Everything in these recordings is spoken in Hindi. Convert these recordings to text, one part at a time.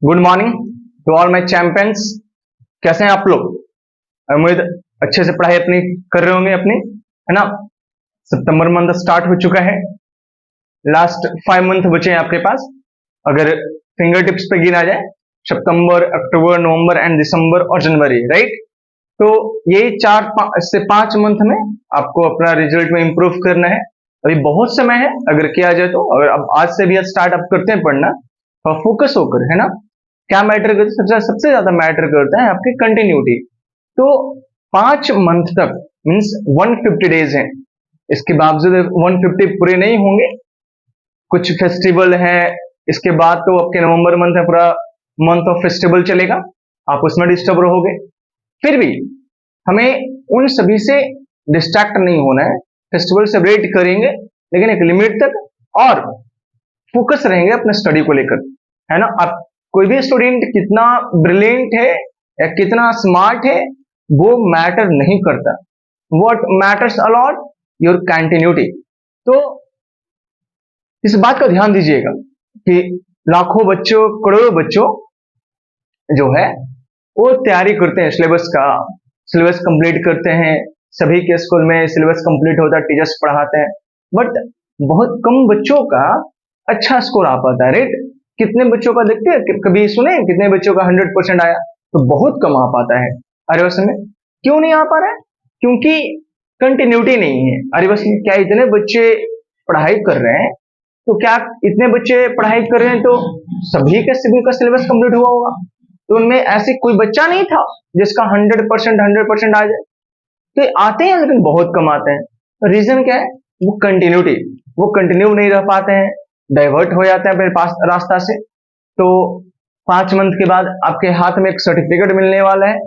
Good morning to all my champions. कैसे हैं आप लोग? उम्मीद अच्छे से पढ़ाई अपनी कर रहे होंगे अपनी, है ना। सितंबर मंथ स्टार्ट हो चुका है, लास्ट 5 मंथ बचे हैं आपके पास। अगर फिंगर टिप्स पे गिना जाए, सितंबर, अक्टूबर, नवंबर एंड दिसंबर और जनवरी, राइट। तो ये 4 से 5 मंथ में आपको अपना रिजल्ट में इंप्रूव करना है। अभी बहुत समय है अगर किया जाए तो। अगर अब आज से भी स्टार्ट अप करते हैं पढ़ना, तो फोकस होकर, है ना। क्या मैटर करता है? सबसे ज्यादा मैटर करता है आपकी कंटिन्यूटी। तो 5 मंथ तक मीन्स 150 डेज हैं, इसके बावजूद 150 पूरे नहीं होंगे, कुछ फेस्टिवल है। इसके बाद तो आपके नवंबर मंथ है, पूरा मंथ ऑफ फेस्टिवल चलेगा, आप उसमें डिस्टर्ब रहोगे। फिर भी हमें उन सभी से डिस्ट्रैक्ट नहीं होना है। फेस्टिवल सेलिब्रेट करेंगे लेकिन एक लिमिट तक, और फोकस रहेंगे अपने स्टडी को लेकर, है ना। आप कोई भी स्टूडेंट कितना ब्रिलियंट है या कितना स्मार्ट है वो मैटर नहीं करता। What matters a lot your continuity. तो इस बात का ध्यान दीजिएगा कि लाखों बच्चों, करोड़ों बच्चों जो है वो तैयारी करते हैं सिलेबस का, सिलेबस कंप्लीट करते हैं। सभी के स्कूल में सिलेबस कंप्लीट होता है, टीचर्स पढ़ाते हैं, बट बहुत कम बच्चों का अच्छा स्कोर आ पाता है, राइट। कितने बच्चों का देखते हैं, कभी सुने कितने बच्चों का 100% आया? तो बहुत कम आ पाता है। अरे बस में क्यों नहीं आ पा रहा है? क्योंकि कंटिन्यूटी नहीं है। अरे बस क्या इतने बच्चे पढ़ाई कर रहे हैं, तो क्या इतने बच्चे पढ़ाई कर रहे हैं तो सभी का सिलेबस कंप्लीट हुआ होगा? तो उनमें ऐसे कोई बच्चा नहीं था जिसका 100% आ जाए। तो आते हैं लेकिन बहुत कम आते हैं। रीजन क्या है? वो कंटिन्यूटी, वो कंटिन्यू नहीं रह पाते हैं, डाइवर्ट हो जाते हैं अपने पास रास्ता से। तो 5 मंथ के बाद आपके हाथ में एक सर्टिफिकेट मिलने वाला है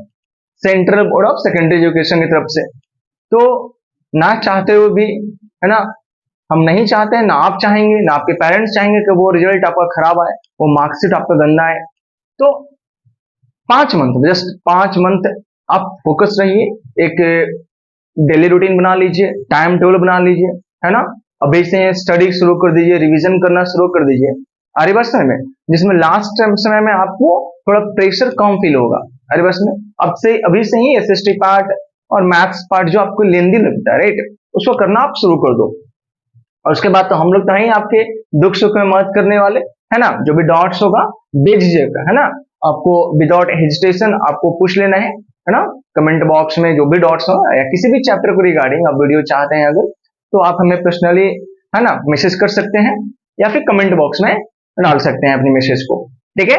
central board of secondary education की तरफ से। तो ना चाहते हुए भी, है ना, हम नहीं चाहते हैं, ना आप चाहेंगे, ना आपके पेरेंट्स चाहेंगे कि वो रिजल्ट आपका खराब आए, वो मार्कशीट आपका गंदा आए। तो 5 मंथ, जस्ट 5 मंथ आप फोकस रहिए। एक डेली रूटीन बना लीजिए, टाइम टेबल बना लीजिए, है ना। अभी से स्टडी शुरू कर दीजिए, रिवीजन करना शुरू कर दीजिए अरे बस में, जिसमें लास्ट समय में आपको थोड़ा प्रेशर कम फील होगा। अरे बस में अब से, अभी से ही एसएसटी पार्ट और मैथ्स पार्ट जो आपको लेंदी लगता है, राइट, उसको करना आप शुरू कर दो। और उसके बाद तो हम लोग तो ही आपके दुख सुख में मदद करने वाले, है ना। जो भी डाउट्स होगा भेज दीजिएगा, है ना। आपको विदाउट हेजिटेशन आपको पूछ लेना है ना। कमेंट बॉक्स में जो भी डाउट्स हो या किसी भी चैप्टर को रिगार्डिंग आप वीडियो चाहते हैं अगर, तो आप हमें पर्सनली, है ना, मैसेज कर सकते हैं या फिर कमेंट बॉक्स में डाल सकते हैं अपनी मैसेज को, ठीक है।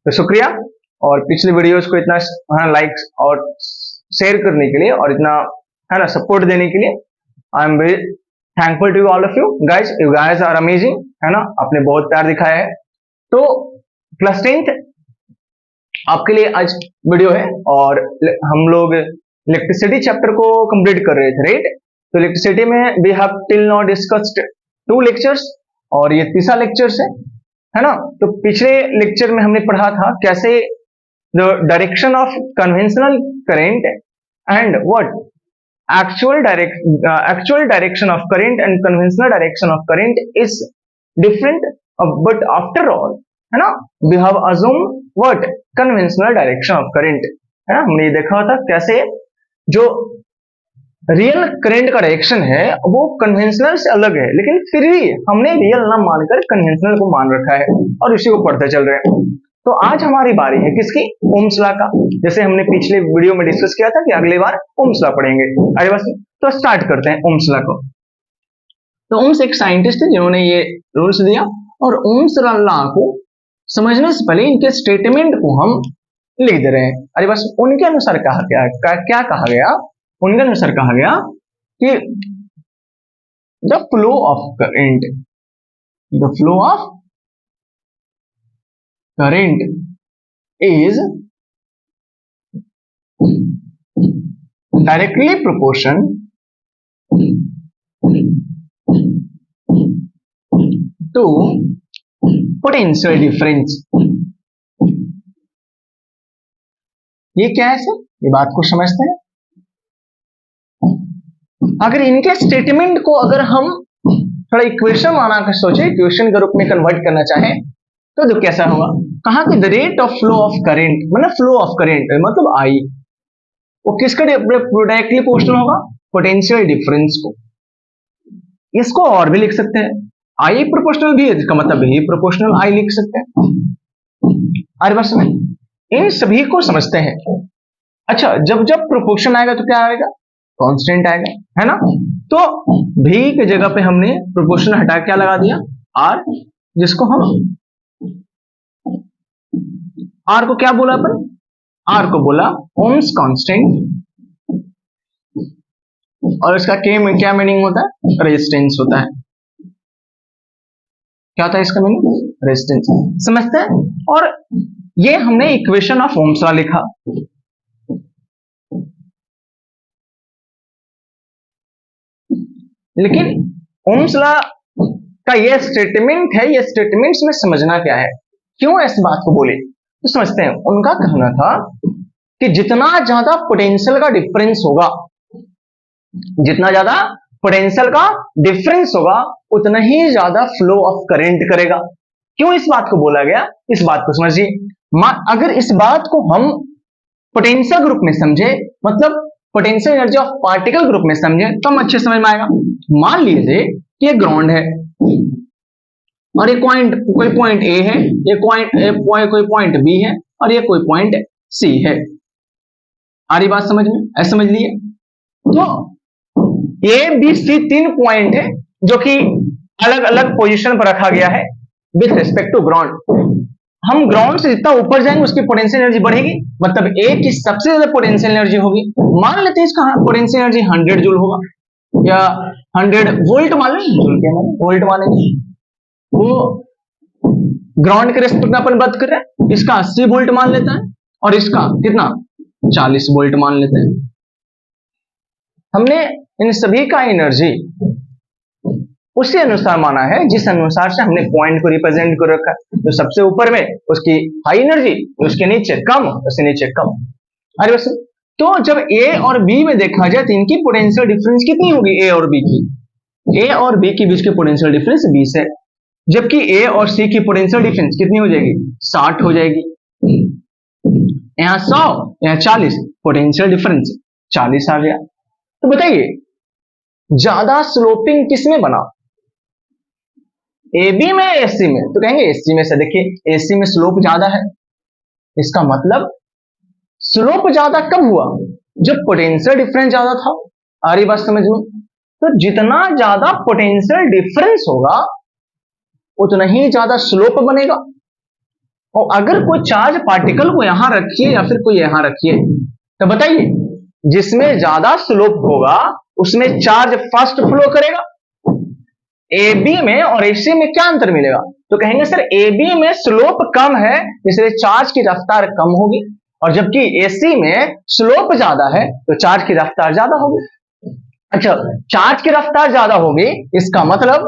तो शुक्रिया, और पिछली वीडियोस को इतना, है, लाइक्स और शेयर करने के लिए और इतना, है ना, सपोर्ट देने के लिए I am very thankful to all of you guys. You guys are amazing, है ना। आपने बहुत प्यार दिखाया है। तो क्लास 10th आपके लिए आज वीडियो है, और हम लोग इलेक्ट्रिसिटी चैप्टर को कंप्लीट कर रहे थे, राइट। तो इलेक्ट्रिसिटी में we have till now discussed 2 lectures, और ये तीसरा लेक्चर्स है ना। तो पिछले लेक्चर में हमने पढ़ा था कैसे the direction of conventional current and what actual direction of current and conventional direction of current is different, but after all, है ना, we have assumed what conventional direction of current, है ना। हमने ये देखा था कैसे जो रियल करंट का डायरेक्शन है वो कन्वेंशनल से अलग है, लेकिन फिर भी हमने रियल ना मानकर कन्वेंशनल को मान रखा है और इसी को पढ़ते चल रहे हैं। तो आज हमारी बारी है किसकी? ओम्स लॉ का। जैसे हमने पिछले वीडियो में डिस्कस किया था कि अगले बार ओम्स लॉ पढ़ेंगे। अरे बस, तो स्टार्ट करते हैं ओम्स लॉ को। तो ओम्स एक साइंटिस्ट है जिन्होंने ये रूल्स दिया, और ओम्स लॉ को समझने से पहले इनके स्टेटमेंट को हम लिख दे रहे हैं। अरे बस, उनके अनुसार कहा गया, क्या कहा गया? उनके अनुसार कहा गया कि the flow of current, the flow of current is directly proportion to potential difference। ये क्या है सर? ये बात को समझते हैं। अगर इनके स्टेटमेंट को अगर हम थोड़ा इक्वेशन बना कर सोचे, इक्वेशन के रूप में कन्वर्ट करना चाहें, तो कैसा होगा, कहा कि the rate of flow of current, मतलब फ्लो ऑफ करेंट मतलब आई, वो किसका डायरेक्टली प्रोपोर्शनल होगा, पोटेंशियल डिफरेंस को। इसको और भी लिख सकते हैं, आई प्रोपोर्शनल भी है, इसका मतलब भी प्रोपोर्शनल आई लिख सकते हैं। अरे बस में इन सभी को समझते हैं। अच्छा, जब जब प्रोपोर्शन आएगा तो क्या आएगा, कांस्टेंट आएगा, है ना। तो भी की जगह पे हमने प्रोपोर्शन हटा क्या लगा दिया, आर, जिसको हम आर को क्या बोला अपन, आर को बोला ओम्स कांस्टेंट, और इसका क्या मीनिंग होता है, रेजिस्टेंस होता है। क्या होता है इसका मीनिंग, रेजिस्टेंस, समझते हैं। और ये हमने इक्वेशन ऑफ ओम्स लॉ लिखा। लेकिन ओम्स लॉ का ये स्टेटमेंट है, ये स्टेटमेंट्स में समझना क्या है, क्यों इस बात को बोले, तो समझते हैं। उनका कहना था कि जितना ज्यादा पोटेंशियल का डिफरेंस होगा, जितना ज्यादा पोटेंशियल का डिफरेंस होगा, उतना ही ज्यादा फ्लो ऑफ करंट करेगा। क्यों इस बात को बोला गया, इस बात को समझिए। अगर इस बात को हम पोटेंशियल ग्रुप में समझे, मतलब potential energy of particle group में समझे, तो हम अच्छे समझ में आएगा। मान लीजिए कि ये ग्राउंड है और ये पॉइंट, कोई पॉइंट ए है, ये कोई पॉइंट बी है, और ये कोई पॉइंट सी है। आ रही बात समझ में, ऐसे समझ लिए। तो ए बी सी तीन पॉइंट है जो कि अलग अलग पोजीशन पर रखा गया है विथ रिस्पेक्ट टू ग्राउंड। हम ग्राउंड से जितना ऊपर जाएंगे उसकी पोटेंशियल एनर्जी बढ़ेगी, मतलब ए की सबसे ज्यादा पोटेंशियल एनर्जी होगी। मान लेते हैं इसका पोटेंशियल एनर्जी 100 जूल होगा, या 100 वोल्ट मान लेंगे, जूल क्या माने, वोल्ट मानेंगे। वो ग्राउंड के रेस्पेक्ट में अपन बात कर रहे हैं, इसका 80 वोल्ट मान लेता है, और इसका कितना 40 वोल्ट मान लेते हैं। हमने इन सभी का एनर्जी उसी अनुसार माना है जिस अनुसार से हमने पॉइंट को रिप्रेजेंट कर रखा है। तो सबसे ऊपर में उसकी हाई एनर्जी, उसके नीचे कम, उसके नीचे कम। अरे बस, तो जब ए और बी में देखा जाए तो इनकी पोटेंशियल डिफरेंस कितनी होगी, ए और बी की, ए और बी के बीच की पोटेंशियल डिफरेंस 20 है, जबकि ए और सी की पोटेंशियल डिफरेंस कितनी हो जाएगी, 60 हो जाएगी। यहां 100, यहां 40, पोटेंशियल डिफरेंस 40 आ गया। तो बताइए ज्यादा स्लोपिंग किसमें बना, ए बी में, एसी में? तो कहेंगे एसी में से। देखिए एसी में स्लोप ज्यादा है, इसका मतलब स्लोप ज्यादा कब हुआ, जब पोटेंशियल डिफरेंस ज्यादा था। आ रही बात समझ में। तो जितना ज्यादा पोटेंशियल डिफरेंस होगा उतना ही ज्यादा स्लोप बनेगा। और अगर कोई चार्ज पार्टिकल को यहां रखिए या फिर कोई यहां रखिए, तो बताइए जिसमें ज्यादा स्लोप होगा उसमें चार्ज फास्ट फ्लो करेगा। ए बी में और एसी में क्या अंतर मिलेगा, तो कहेंगे सर ए बी में स्लोप कम है इसलिए चार्ज की रफ्तार कम होगी, और जबकि एसी में स्लोप ज्यादा है तो चार्ज की रफ्तार ज्यादा होगी। अच्छा, चार्ज की रफ्तार ज्यादा होगी इसका मतलब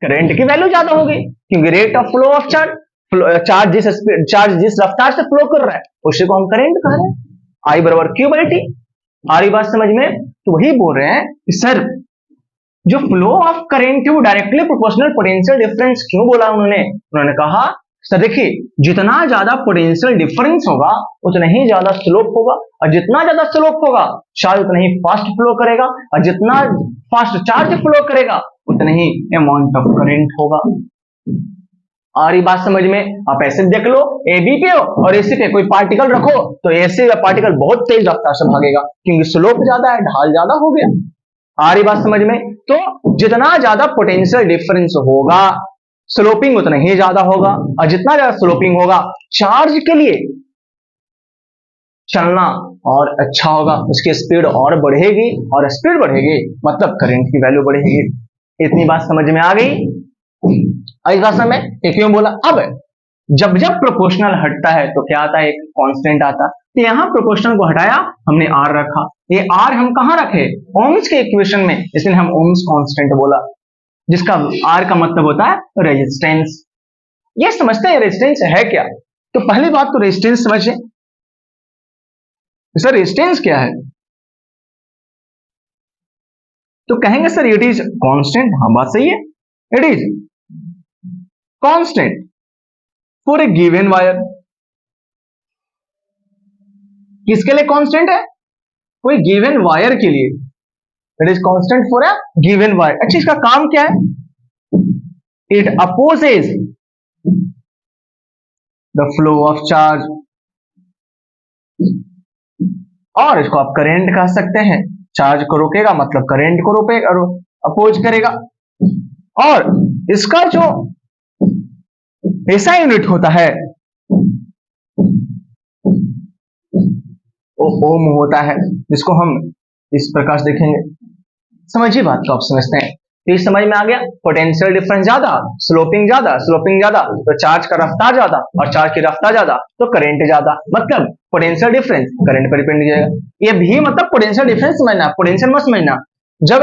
करंट की वैल्यू ज्यादा होगी, क्योंकि rate of flow of charge जिस रफ्तार से फ्लो कर रहा है उसी को हम करंट कह रहे हैं, आई बराबर क्यू बाई टी। आ रही बात समझ में। तो वही बोल रहे हैं कि सर जो फ्लो ऑफ करंट है वो डायरेक्टली प्रोपोर्शनल पोटेंशियल डिफरेंस क्यों बोला उन्होंने कहा सर देखिए जितना ज्यादा पोटेंशियल डिफरेंस होगा उतना ही ज्यादा स्लोप होगा, और जितना ज्यादा स्लोप होगा चार्ज उतना ही फास्ट फ्लो करेगा, और जितना फास्ट चार्ज फ्लो करेगा उतना ही अमाउंट ऑफ करंट होगा। आ रही बात समझ में। आप ऐसे देख लो ए बी पे और एसी पे कोई पार्टिकल रखो तो एसी का पार्टिकल बहुत तेज रफ्तार से भागेगा, क्योंकि स्लोप ज्यादा है, ढाल ज्यादा हो गया। आ रही बात समझ में। तो जितना ज्यादा पोटेंशियल डिफरेंस होगा स्लोपिंग उतना ही ज्यादा होगा, और जितना ज्यादा स्लोपिंग होगा चार्ज के लिए चलना और अच्छा होगा, उसकी स्पीड और बढ़ेगी, और स्पीड बढ़ेगी मतलब करंट की वैल्यू बढ़ेगी। इतनी बात समझ में आ गई। इस बात में क्यों बोला। अब जब जब प्रोपोर्शनल हटता है तो क्या आता है, एक कांस्टेंट आता। तो यहां प्रोपोर्शनल को हटाया, हमने आर रखा। ये आर हम कहां रखे, ओम्स के इक्वेशन में, इसलिए हम ओम्स कांस्टेंट बोला, जिसका आर का मतलब होता है रेजिस्टेंस। ये समझते हैं रेजिस्टेंस है क्या। तो पहली बात तो रेजिस्टेंस समझिए। सर रेजिस्टेंस क्या है, तो कहेंगे सर इट इज कांस्टेंट। हाँ बात सही है, it is constant for a given wire, किसके लिए कांस्टेंट है? कोई गिवन वायर के लिए, it is constant for a given wire. अच्छा, इसका काम क्या है? It opposes the flow of charge, और इसको आप करंट कह सकते हैं। चार्ज को रोकेगा मतलब करंट को रोकेगा, अपोज करेगा। और इसका जो ऐसा यूनिट होता है वो ओम होता है, जिसको हम इस प्रकार से देखेंगे। समझिए बात को, आप समझते हैं तो इस समझ में आ गया। पोटेंशियल डिफरेंस ज्यादा, स्लोपिंग ज्यादा तो चार्ज का रफ्तार ज्यादा, और चार्ज की रफ्तार ज्यादा तो करंट ज्यादा। मतलब पोटेंशियल डिफरेंस करंट पर डिपेंड किया जाएगा। ये भी मतलब पोटेंशियल डिफरेंस समझना, पोटेंशियल मत समझना। जब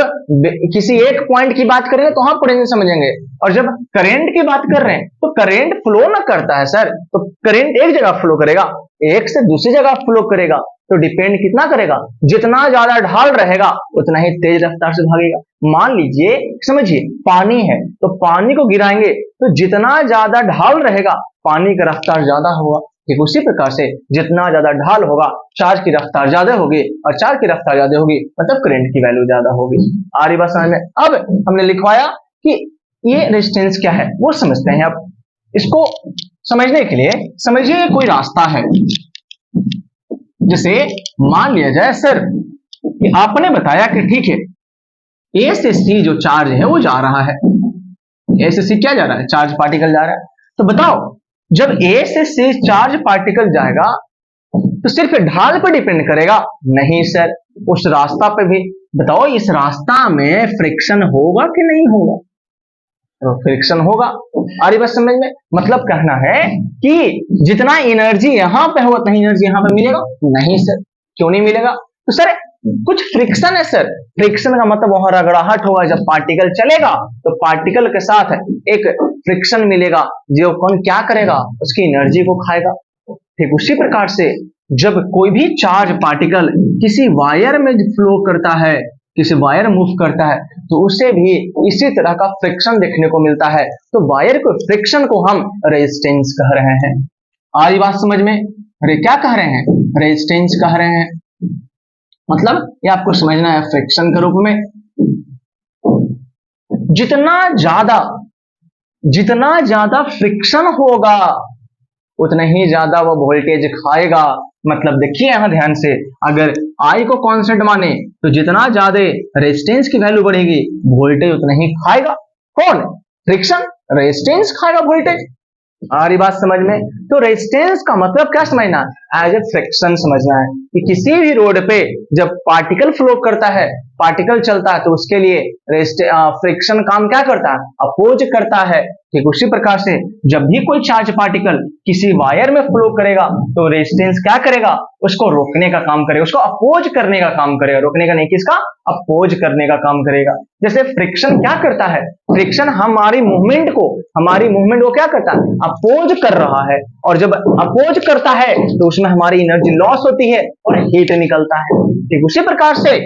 किसी एक पॉइंट की बात करेंगे तो हम पोटेंशियल समझेंगे, और जब करंट की बात कर रहे हैं तो करंट फ्लो ना करता है सर, तो करंट एक जगह फ्लो करेगा, एक से दूसरी जगह फ्लो करेगा, तो डिपेंड कितना करेगा? जितना ज्यादा ढाल रहेगा उतना ही तेज रफ्तार से भागेगा। मान लीजिए, समझिए, पानी है तो पानी को गिराएंगे तो जितना ज्यादा ढाल रहेगा पानी का रफ्तार ज्यादा होगा। ठीक उसी प्रकार से जितना ज्यादा ढाल होगा चार्ज की रफ्तार ज्यादा होगी, और चार्ज की रफ्तार ज्यादा होगी मतलब करंट की वैल्यू ज्यादा होगी। आ रही बात समझ में? अब हमने लिखवाया कि ये रेजिस्टेंस क्या है वो समझते हैं। अब इसको समझने के लिए समझिए कोई रास्ता है, जैसे मान लिया जाए सर कि आपने बताया कि ठीक है ए से सी जो चार्ज है वो जा रहा है, ए से सी क्या जा रहा है? चार्ज पार्टिकल जा रहा है। तो बताओ, जब ए से सी चार्ज पार्टिकल जाएगा तो सिर्फ ढाल पर डिपेंड करेगा? नहीं सर, उस रास्ता पे भी बताओ, इस रास्ता में फ्रिक्शन होगा कि नहीं होगा? तो फ्रिक्शन होगा। आ रही बात समझ में? मतलब कहना है कि जितना एनर्जी यहां पे होगा उतना एनर्जी यहां पे मिलेगा? नहीं सर। क्यों नहीं मिलेगा? तो सर कुछ फ्रिक्शन है सर। फ्रिक्शन का मतलब वहां रगड़ाहट होगा, जब पार्टिकल चलेगा तो पार्टिकल के साथ एक फ्रिक्शन मिलेगा, जो कौन क्या करेगा? उसकी एनर्जी को खाएगा। ठीक उसी प्रकार से जब कोई भी चार्ज पार्टिकल किसी वायर में फ्लो करता है, किसी वायर मूव करता है, तो उसे भी इसी तरह का फ्रिक्शन देखने को मिलता है। तो वायर को फ्रिक्शन को हम रेजिस्टेंस कह रहे हैं। आ रही बात समझ में? अरे क्या कह रहे हैं? रेजिस्टेंस कह रहे हैं। मतलब ये आपको समझना है फ्रिक्शन के रूप में। जितना ज्यादा फ्रिक्शन होगा उतना ही ज्यादा वो वोल्टेज खाएगा। मतलब देखिए यहां ध्यान से, अगर आई को कांस्टेंट माने तो जितना ज्यादा रेजिस्टेंस की वैल्यू बढ़ेगी वोल्टेज उतना ही खाएगा। कौन? फ्रिक्शन। रेजिस्टेंस खाएगा वोल्टेज। आ रही बात समझ में? तो रेजिस्टेंस का मतलब क्या समझना? एज ए फ्रिक्शन समझना है कि किसी भी रोड पे जब पार्टिकल फ्लो करता है, पार्टिकल चलता है, तो उसके लिए फ्रिक्शन काम क्या करता है? अपोज करता है। ठीक उसी प्रकार से जब भी कोई चार्ज पार्टिकल किसी वायर में फ्लो करेगा तो रेजिस्टेंस क्या करेगा? उसको रोकने का काम करेगा, उसको अपोज करने का काम करेगा। रोकने का नहीं, किसका? अपोज करने का काम करेगा। जैसे फ्रिक्शन क्या करता है? फ्रिक्शन हमारी मूवमेंट को क्या करता है? अपोज कर रहा है, और जब अपोज करता है तो उसमें हमारी एनर्जी लॉस होती है और हीट निकलता है। ठीक उसी प्रकार से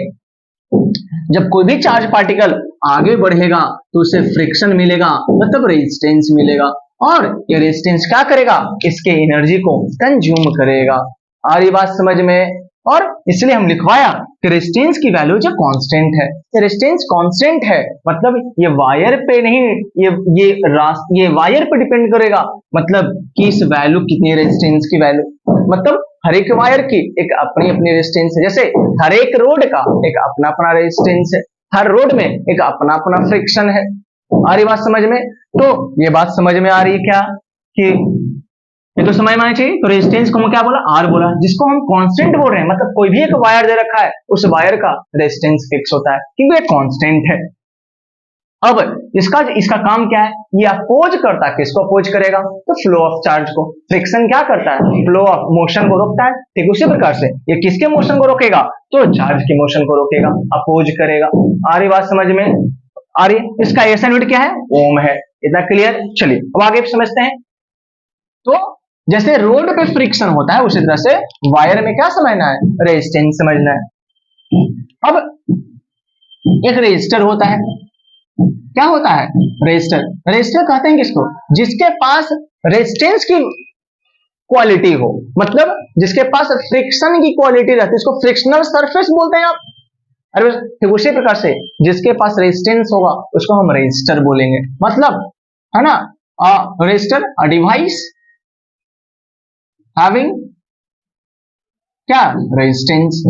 जब कोई भी चार्ज पार्टिकल आगे बढ़ेगा तो उसे फ्रिक्शन मिलेगा, मतलब रेजिस्टेंस मिलेगा, और ये रेजिस्टेंस क्या करेगा? इसके एनर्जी को कंज्यूम करेगा। आ रही बात समझ में? और इसलिए हम लिखवाया कि रेजिस्टेंस की वैल्यू जो कांस्टेंट है, रेजिस्टेंस कांस्टेंट है, मतलब ये वायर पे नहीं, ये वायर पे डिपेंड करेगा। मतलब कि इस वैल्यू कितनी रेजिस्टेंस की वैल्यू, मतलब हर एक वायर की एक अपनी अपनी रेजिस्टेंस है। जैसे हर एक रोड का एक अपना अपना रेजिस्टेंस है, हर रोड में एक अपना अपना फ्रिक्शन है। आ रही बात समझ में? तो ये बात समझ में आ रही है क्या कि ये तो समझ में आनी चाहिए। तो रेजिस्टेंस को हम क्या बोला? आर बोला, जिसको हम कांस्टेंट बोल रहे हैं। मतलब कोई भी एक वायर दे रखा है, उस वायर का रेजिस्टेंस फिक्स होता है क्योंकि ये कांस्टेंट है। अब इसका काम क्या है? ये अपोज करता है। किसको अपोज करेगा? तो फ्लो ऑफ चार्ज को। फ्रिक्शन क्या करता है? फ्लो ऑफ मोशन को रोकता है। ठीक उसी प्रकार से ये किसके मोशन को रोकेगा? तो चार्ज के मोशन को रोकेगा, अपोज करेगा। आ रही बात समझ में? आ रही? इसका एसआई यूनिट क्या है? ओम है। इतना क्लियर? चलिए अब आगे समझते हैं। तो जैसे रोड पे फ्रिक्शन होता है उसी तरह से वायर में क्या समझना है? रेजिस्टेंस समझना है। अब एक रेजिस्टर होता है, क्या होता है? रेजिस्टर। रेजिस्टर कहते हैं किसको? जिसके पास रेजिस्टेंस की क्वालिटी हो, मतलब जिसके पास फ्रिक्शन की क्वालिटी रहती है, इसको फ्रिक्शनल सरफेस बोलते हैं आप। अरे ठीक उसी प्रकार से जिसके पास रेजिस्टेंस होगा उसको हम रेजिस्टर बोलेंगे, मतलब है ना। रेजिस्टर अ डिवाइस हैविंग क्या? रेजिस्टेंस।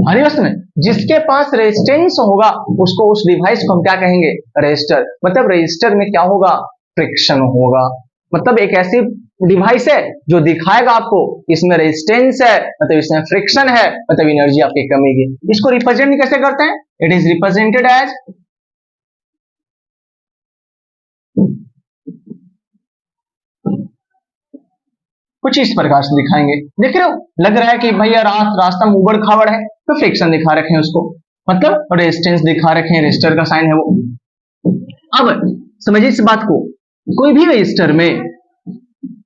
अरे में जिसके पास रेजिस्टेंस होगा उसको, उस डिवाइस को हम क्या कहेंगे? रेजिस्टर। मतलब रेजिस्टर में क्या होगा? फ्रिक्शन होगा। मतलब एक ऐसी डिवाइस है जो दिखाएगा आपको इसमें रेजिस्टेंस है, मतलब इसमें फ्रिक्शन है, मतलब एनर्जी आपकी कम होगी। इसको रिप्रेजेंट कैसे करते हैं? इट इज रिप्रेजेंटेड एज, कुछ इस प्रकार से दिखाएंगे। देख रहे हो, लग रहा है कि भैया रास्ता में उबड़ खाबड़ है तो फ्रिक्शन दिखा रखे हैं उसको, मतलब रेजिस्टेंस दिखा रखे हैं, रेजिस्टर का साइन है वो। अब समझिए इस बात को, कोई भी रजिस्टर में,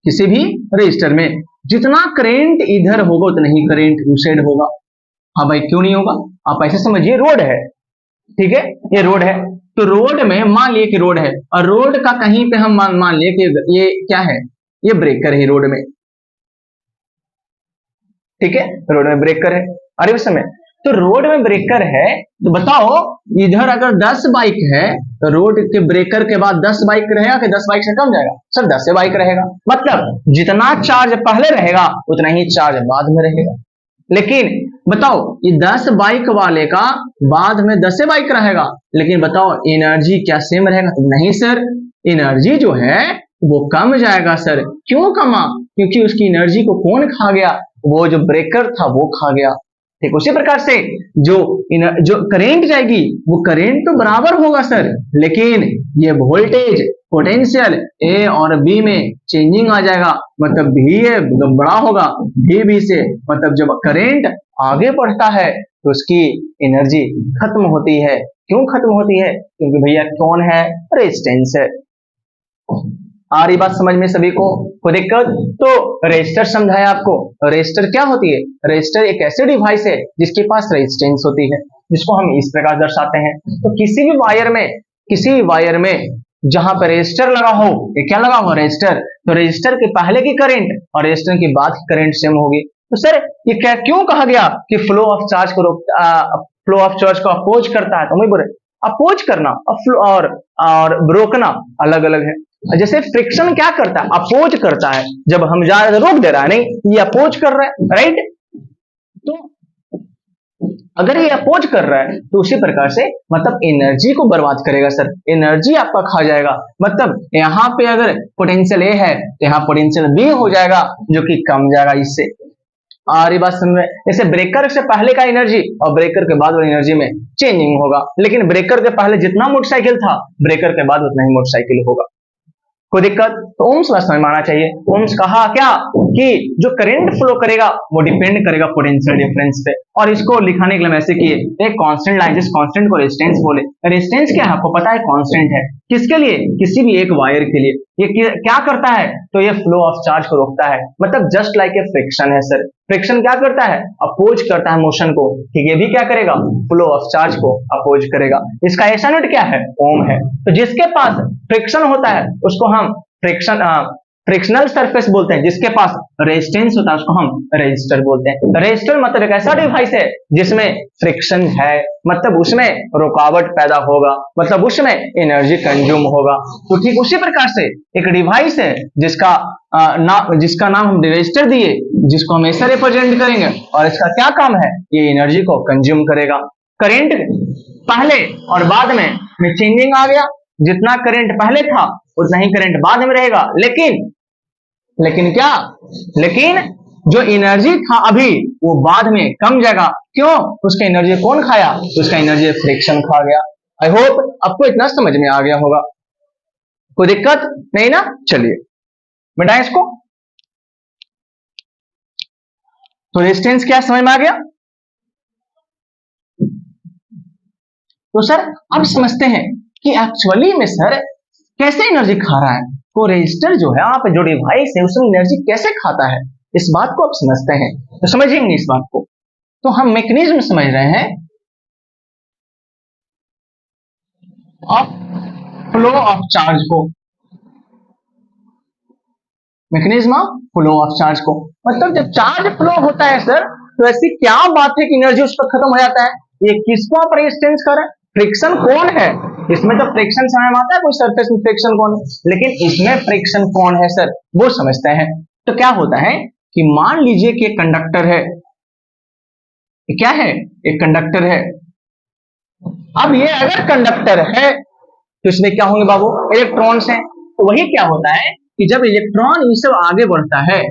किसी भी रजिस्टर में जितना करंट इधर होगा उतना ही करंट उस साइड होगा। हाँ भाई क्यों नहीं होगा? आप ऐसे समझिए, रोड है, ठीक है, ये रोड है, तो रोड में मान लिए कि रोड है, और रोड का कहीं पे हम मान लिए कि ये क्या है? ये ब्रेकर है रोड में, ठीक है, रोड में ब्रेकर है। अरे उस समय तो रोड में ब्रेकर है, तो बताओ इधर अगर 10 बाइक है तो रोड के ब्रेकर के बाद 10 बाइक रहेगा कि 10 बाइक से कम जाएगा? सर 10 से बाइक रहेगा, मतलब जितना चार्ज पहले रहेगा उतना ही चार्ज बाद में रहेगा। लेकिन बताओ ये 10 बाइक वाले का बाद में 10 बाइक रहेगा, लेकिन बताओ एनर्जी क्या सेम रहेगा? नहीं सर, एनर्जी जो है वो कम जाएगा सर। क्यों कमा? क्योंकि उसकी एनर्जी को कौन खा गया? वो जो ब्रेकर था वो खा गया। ठीक उसी प्रकार से जो जो करंट जाएगी वो करंट तो बराबर होगा सर, लेकिन ये वोल्टेज पोटेंशियल ए और बी में चेंजिंग आ जाएगा, मतलब भी ए बड़ा होगा, भी बी से, मतलब जब करंट आगे बढ़ता है तो उसकी एनर्जी खत्म होती है। क्यों खत्म होती है? क्योंकि भैया कौन है? रेजिस्टेंस है। आ रही बात समझ में सभी को? कोई दिक्कत? तो रेजिस्टर समझाया आपको। रेजिस्टर क्या होती है? रेजिस्टर एक ऐसी डिवाइस है जिसके पास रेजिस्टेंस होती है, जिसको हम इस प्रकार दर्शाते हैं। तो किसी भी वायर में, किसी भी वायर में जहां पर रेजिस्टर लगा हो, ये क्या लगा हो? रेजिस्टर। तो रेजिस्टर के पहले की करंट और रेजिस्टर के बाद की करंट सेम होगी। तो सर ये क्या क्यों कहा गया कि फ्लो ऑफ चार्ज को फ्लो ऑफ चार्ज को अपोज करता है? तो मैं बोले अपोज करना और रोकना अलग अलग है। जैसे फ्रिक्शन क्या करता है? अपोज करता है। जब हम जा रहे रोक दे रहा है, नहीं, ये अपोज कर रहा है, राइट। तो अगर ये अपोज कर रहा है तो उसी प्रकार से मतलब एनर्जी को बर्बाद करेगा सर, एनर्जी आपका खा जाएगा। मतलब यहाँ पे अगर पोटेंशियल ए है तो यहाँ पोटेंशियल बी हो जाएगा, जो कि कम जाएगा इससे। आ रही बात समझ में? जैसे ब्रेकर से पहले का एनर्जी और ब्रेकर के बाद वाली एनर्जी में चेंजिंग होगा, लेकिन ब्रेकर के पहले जितना मोटरसाइकिल था ब्रेकर के बाद उतना ही मोटरसाइकिल होगा। कोई दिक्कत? तो ओम्स में समझ में आना चाहिए। ओम्स कहा क्या कि जो करंट फ्लो करेगा वो डिपेंड करेगा पोटेंशियल डिफरेंस पे, और इसको लिखाने के लिए ऐसे किए एक कांस्टेंट लाइन, जिस कांस्टेंट को रेजिस्टेंस बोले। रेजिस्टेंस क्या है आपको पता है? कांस्टेंट है। किसके लिए? किसी भी एक वायर के लिए। ये क्या करता है? तो ये फ्लो ऑफ चार्ज को रोकता है, मतलब जस्ट लाइक ए फ्रिक्शन है सर। फ्रिक्शन क्या करता है? अपोज करता है मोशन को, ठीक, ये भी क्या करेगा? फ्लो ऑफ चार्ज को अपोज करेगा। इसका ऐसा यूनिट क्या है? ओम है। तो जिसके पास फ्रिक्शन होता है उसको हम फ्रिक्शनल सरफेस बोलते हैं, जिसके पास रेजिस्टेंस होता है उसको हम रेजिस्टर बोलते हैं। रेजिस्टर मतलब एक ऐसा डिवाइस है जिसमें फ्रिक्शन है, मतलब उसमें रुकावट पैदा होगा, मतलब उसमें एनर्जी कंज्यूम होगा। तो ठीक उसी प्रकार से एक डिवाइस है जिसका नाम हम रेजिस्टर दिए, जिसको हम ऐसा रिप्रेजेंट करेंगे, और इसका क्या काम है? ये एनर्जी को कंज्यूम करेगा। करंट पहले और बाद में चेंजिंग आ गया, जितना करंट पहले था उतना ही करंट बाद में रहेगा, लेकिन क्या? लेकिन जो एनर्जी था अभी वो बाद में कम जाएगा। क्यों? उसका एनर्जी कौन खाया? उसका एनर्जी फ्रिक्शन खा गया। आई होप आपको इतना समझ में आ गया होगा। कोई दिक्कत नहीं ना? चलिए मिटाएं इसको। तो रेजिस्टेंस क्या समझ में आ गया? तो सर अब समझते हैं कि एक्चुअली में सर कैसे एनर्जी खा रहा है। तो रेजिस्टर जो है, आप जो डिवाइस है उसमें एनर्जी कैसे खाता है, इस बात को आप समझते हैं। तो समझेंगे इस बात को। तो हम मैकेनिज्म समझ रहे हैं ऑफ फ्लो ऑफ चार्ज को, mechanism of flow of charge को, मतलब जब चार्ज फ्लो होता है सर तो ऐसी क्या बात है कि एनर्जी उस पर खत्म हो जाता है। ये किसको आप रेजिस्टेंस कर रहे हैं? फ्रिक्शन कौन है इसमें? तो फ्रिक्शन समझ में आता है कोई सरफेस में फ्रिक्शन कौन है, लेकिन इसमें फ्रिक्शन कौन है सर वो समझते हैं। तो क्या होता है कि मान लीजिए कि एक कंडक्टर है, क्या है, एक कंडक्टर है। अब ये अगर कंडक्टर है तो इसमें क्या होंगे बाबू, इलेक्ट्रॉन्स हैं। तो वही क्या होता है कि जब इलेक्ट्रॉन ये सब आगे बढ़ता है,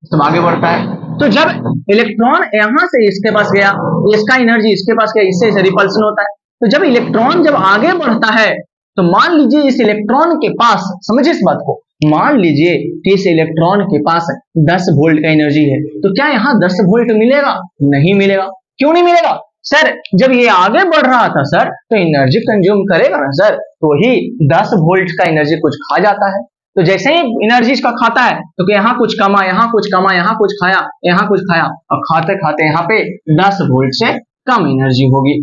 सब आगे बढ़ता है, तो जब इलेक्ट्रॉन यहां से इसके पास गया, इसका एनर्जी इसके पास गया, इससे रिपल्सन होता है। तो जब इलेक्ट्रॉन जब आगे बढ़ता है तो मान लीजिए इस इलेक्ट्रॉन के पास, समझिए इस बात को, मान लीजिए कि इस इलेक्ट्रॉन के पास 10 वोल्ट का एनर्जी है, तो क्या यहां 10 वोल्ट मिलेगा? नहीं मिलेगा। क्यों नहीं मिलेगा सर? जब ये आगे बढ़ रहा था सर तो एनर्जी कंज्यूम करेगा ना सर, तो वही 10 वोल्ट का एनर्जी कुछ खा जाता है। तो जैसे ही एनर्जी इसका खाता है तो यहाँ कुछ कमा, यहाँ कुछ कमा, यहाँ कुछ खाया, यहाँ कुछ खाया, और खाते खाते यहाँ पे 10 वोल्ट से कम एनर्जी होगी।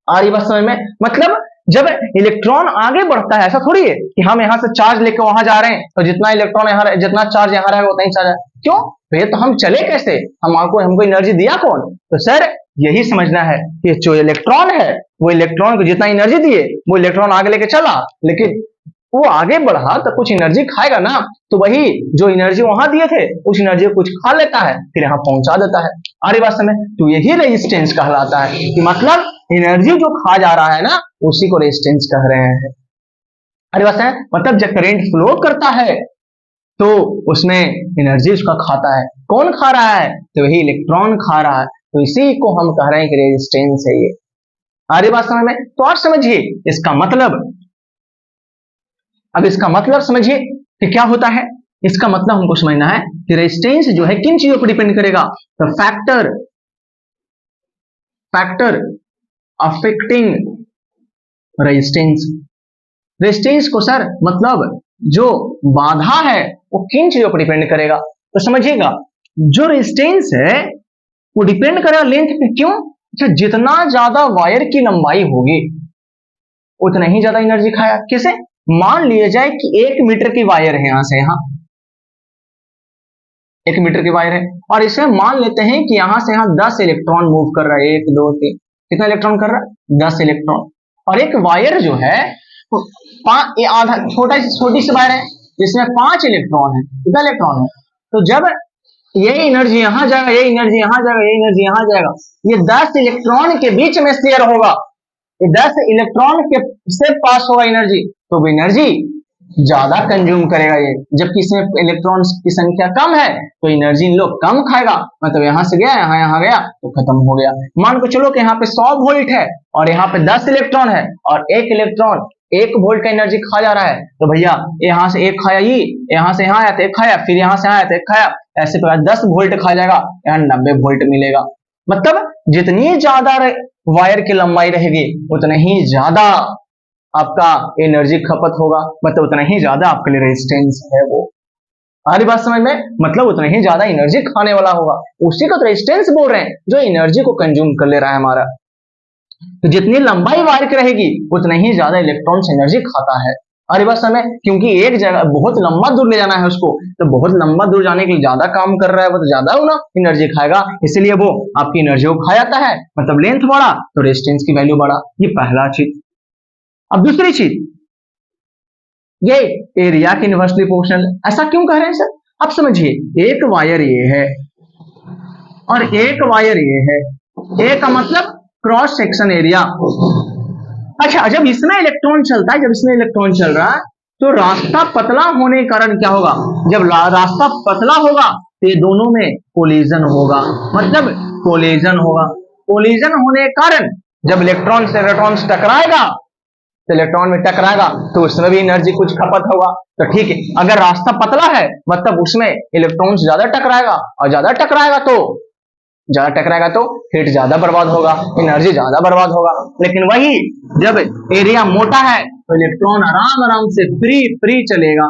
आ रही बात समझ में? मतलब जब इलेक्ट्रॉन आगे बढ़ता है, ऐसा थोड़ी है कि हम यहाँ से चार्ज लेके वहां जा रहे हैं तो जितना इलेक्ट्रॉन यहाँ, जितना चार्ज यहाँ रहेगा उतना ही चार्ज है। क्यों? तो हम चले कैसे? हमको एनर्जी दिया कौन? तो सर यही समझना है कि जो इलेक्ट्रॉन है वो इलेक्ट्रॉन को जितना एनर्जी दिए वो इलेक्ट्रॉन आगे लेके चला, लेकिन वो आगे बढ़ा तो कुछ एनर्जी खाएगा ना, तो वही जो एनर्जी वहां दिए थे उस एनर्जी को कुछ खा लेता है, फिर यहाँ पहुंचा देता है। अरे बात समझ? तो यही रेजिस्टेंस कहलाता है कि मतलब एनर्जी जो खा जा रहा है ना उसी को रेजिस्टेंस कह रहे हैं। अरे बात समझ? मतलब जब करंट फ्लो करता है तो उसमें एनर्जी उसका खाता है। कौन खा रहा है? तो वही इलेक्ट्रॉन खा रहा है, तो इसी को हम कह रहे हैं कि रेजिस्टेंस है ये। अरे बात समझ में? तो और समझिए इसका मतलब, अब इसका मतलब समझिए कि क्या होता है। इसका मतलब हमको समझना है कि रेजिस्टेंस जो है किन चीजों पर डिपेंड करेगा। तो फैक्टर अफेक्टिंग रेजिस्टेंस, रेजिस्टेंस को सर मतलब जो बाधा है वो किन चीजों पर डिपेंड करेगा। तो समझिएगा जो रेजिस्टेंस है वो डिपेंड करेगा लेंथ पे। क्यों? अच्छा, जितना ज्यादा वायर की लंबाई होगी उतना ही ज्यादा एनर्जी खाया। कैसे? मान लिया जाए कि 1 मीटर की वायर है, यहां से यहां 1 मीटर की वायर है, और इसे मान लेते हैं कि यहां से यहां 10 इलेक्ट्रॉन मूव कर रहा है। 1 2 3, कितना इलेक्ट्रॉन कर रहा है? 10 इलेक्ट्रॉन। और एक वायर जो है आधा छोटी सी वायर है जिसमें 5 इलेक्ट्रॉन है। कितना इलेक्ट्रॉन है? तो जब ये एनर्जी यहां जाएगा, ये एनर्जी यहां जाएगा, ये एनर्जी यहां जाएगा, ये 10 इलेक्ट्रॉन के बीच में शेयर होगा, ये 10 इलेक्ट्रॉन के से पास होगा एनर्जी, तो वो एनर्जी ज्यादा कंज्यूम करेगा ये। जबकि इसमें इलेक्ट्रॉन्स की संख्या कम है तो एनर्जी इन लोग कम खाएगा। मतलब यहां से गया, यहाँ गया तो खत्म हो गया। मान को चलो कि यहाँ पे 100 वोल्ट है और यहाँ पे 10 इलेक्ट्रॉन है और एक इलेक्ट्रॉन 1 वोल्ट का एनर्जी खा जा रहा है, तो भैया यहाँ से एक खाया, ये यहाँ से यहाँ आया तो एक खाया, फिर यहाँ से आया तो एक खाया, ऐसे प्रकार 10 वोल्ट खा जाएगा, यहाँ 90 वोल्ट मिलेगा। मतलब जितनी ज्यादा वायर की लंबाई रहेगी उतना ही ज्यादा आपका एनर्जी खपत होगा, मतलब उतना ही ज्यादा आपके लिए रेजिस्टेंस है वो। हमारी बात समझ में? मतलब उतना ही ज्यादा एनर्जी खाने वाला होगा, उसी को तो रेजिस्टेंस बोल रहे हैं जो एनर्जी को कंज्यूम कर ले रहा है हमारा। तो जितनी लंबाई वायर की रहेगी उतना ही ज्यादा इलेक्ट्रॉन एनर्जी खाता है। अरे बस समय, क्योंकि एक जगह बहुत लंबा दूर ले जाना है उसको, तो बहुत लंबा दूर जाने के लिए ज्यादा काम कर रहा है वो, तो ज्यादा ना एनर्जी खाएगा, इसलिए वो आपकी एनर्जी को खा जाता है। मतलब लेंथ बढ़ा तो रेजिस्टेंस की वैल्यू बढ़ा। ये पहला चीज। अब दूसरी चीज, ये एरिया की इन्वर्सली प्रोपोर्शनल। ऐसा क्यों कह रहे हैं सर? अब समझिए, एक वायर ये है और एक वायर ये है, ए का मतलब क्रॉस सेक्शन एरिया। अच्छा, जब इसमें इलेक्ट्रॉन चलता है, जब इसमें इलेक्ट्रॉन चल रहा है तो रास्ता पतला होने के कारण क्या होगा? जब रास्ता पतला होगा तो ये दोनों में कोलिजन होगा, मतलब कोलिजन होगा। कोलिजन होने के कारण जब इलेक्ट्रॉन से इलेक्ट्रॉन टकराएगा तो इलेक्ट्रॉन में टकराएगा तो उसमें भी एनर्जी कुछ खपत होगा। तो ठीक है, अगर रास्ता पतला है मतलब उसमें इलेक्ट्रॉन ज्यादा टकराएगा, और ज्यादा टकराएगा तो हीट ज्यादा बर्बाद होगा, एनर्जी ज्यादा बर्बाद होगा। लेकिन वही जब एरिया मोटा है तो इलेक्ट्रॉन आराम आराम से फ्री चलेगा।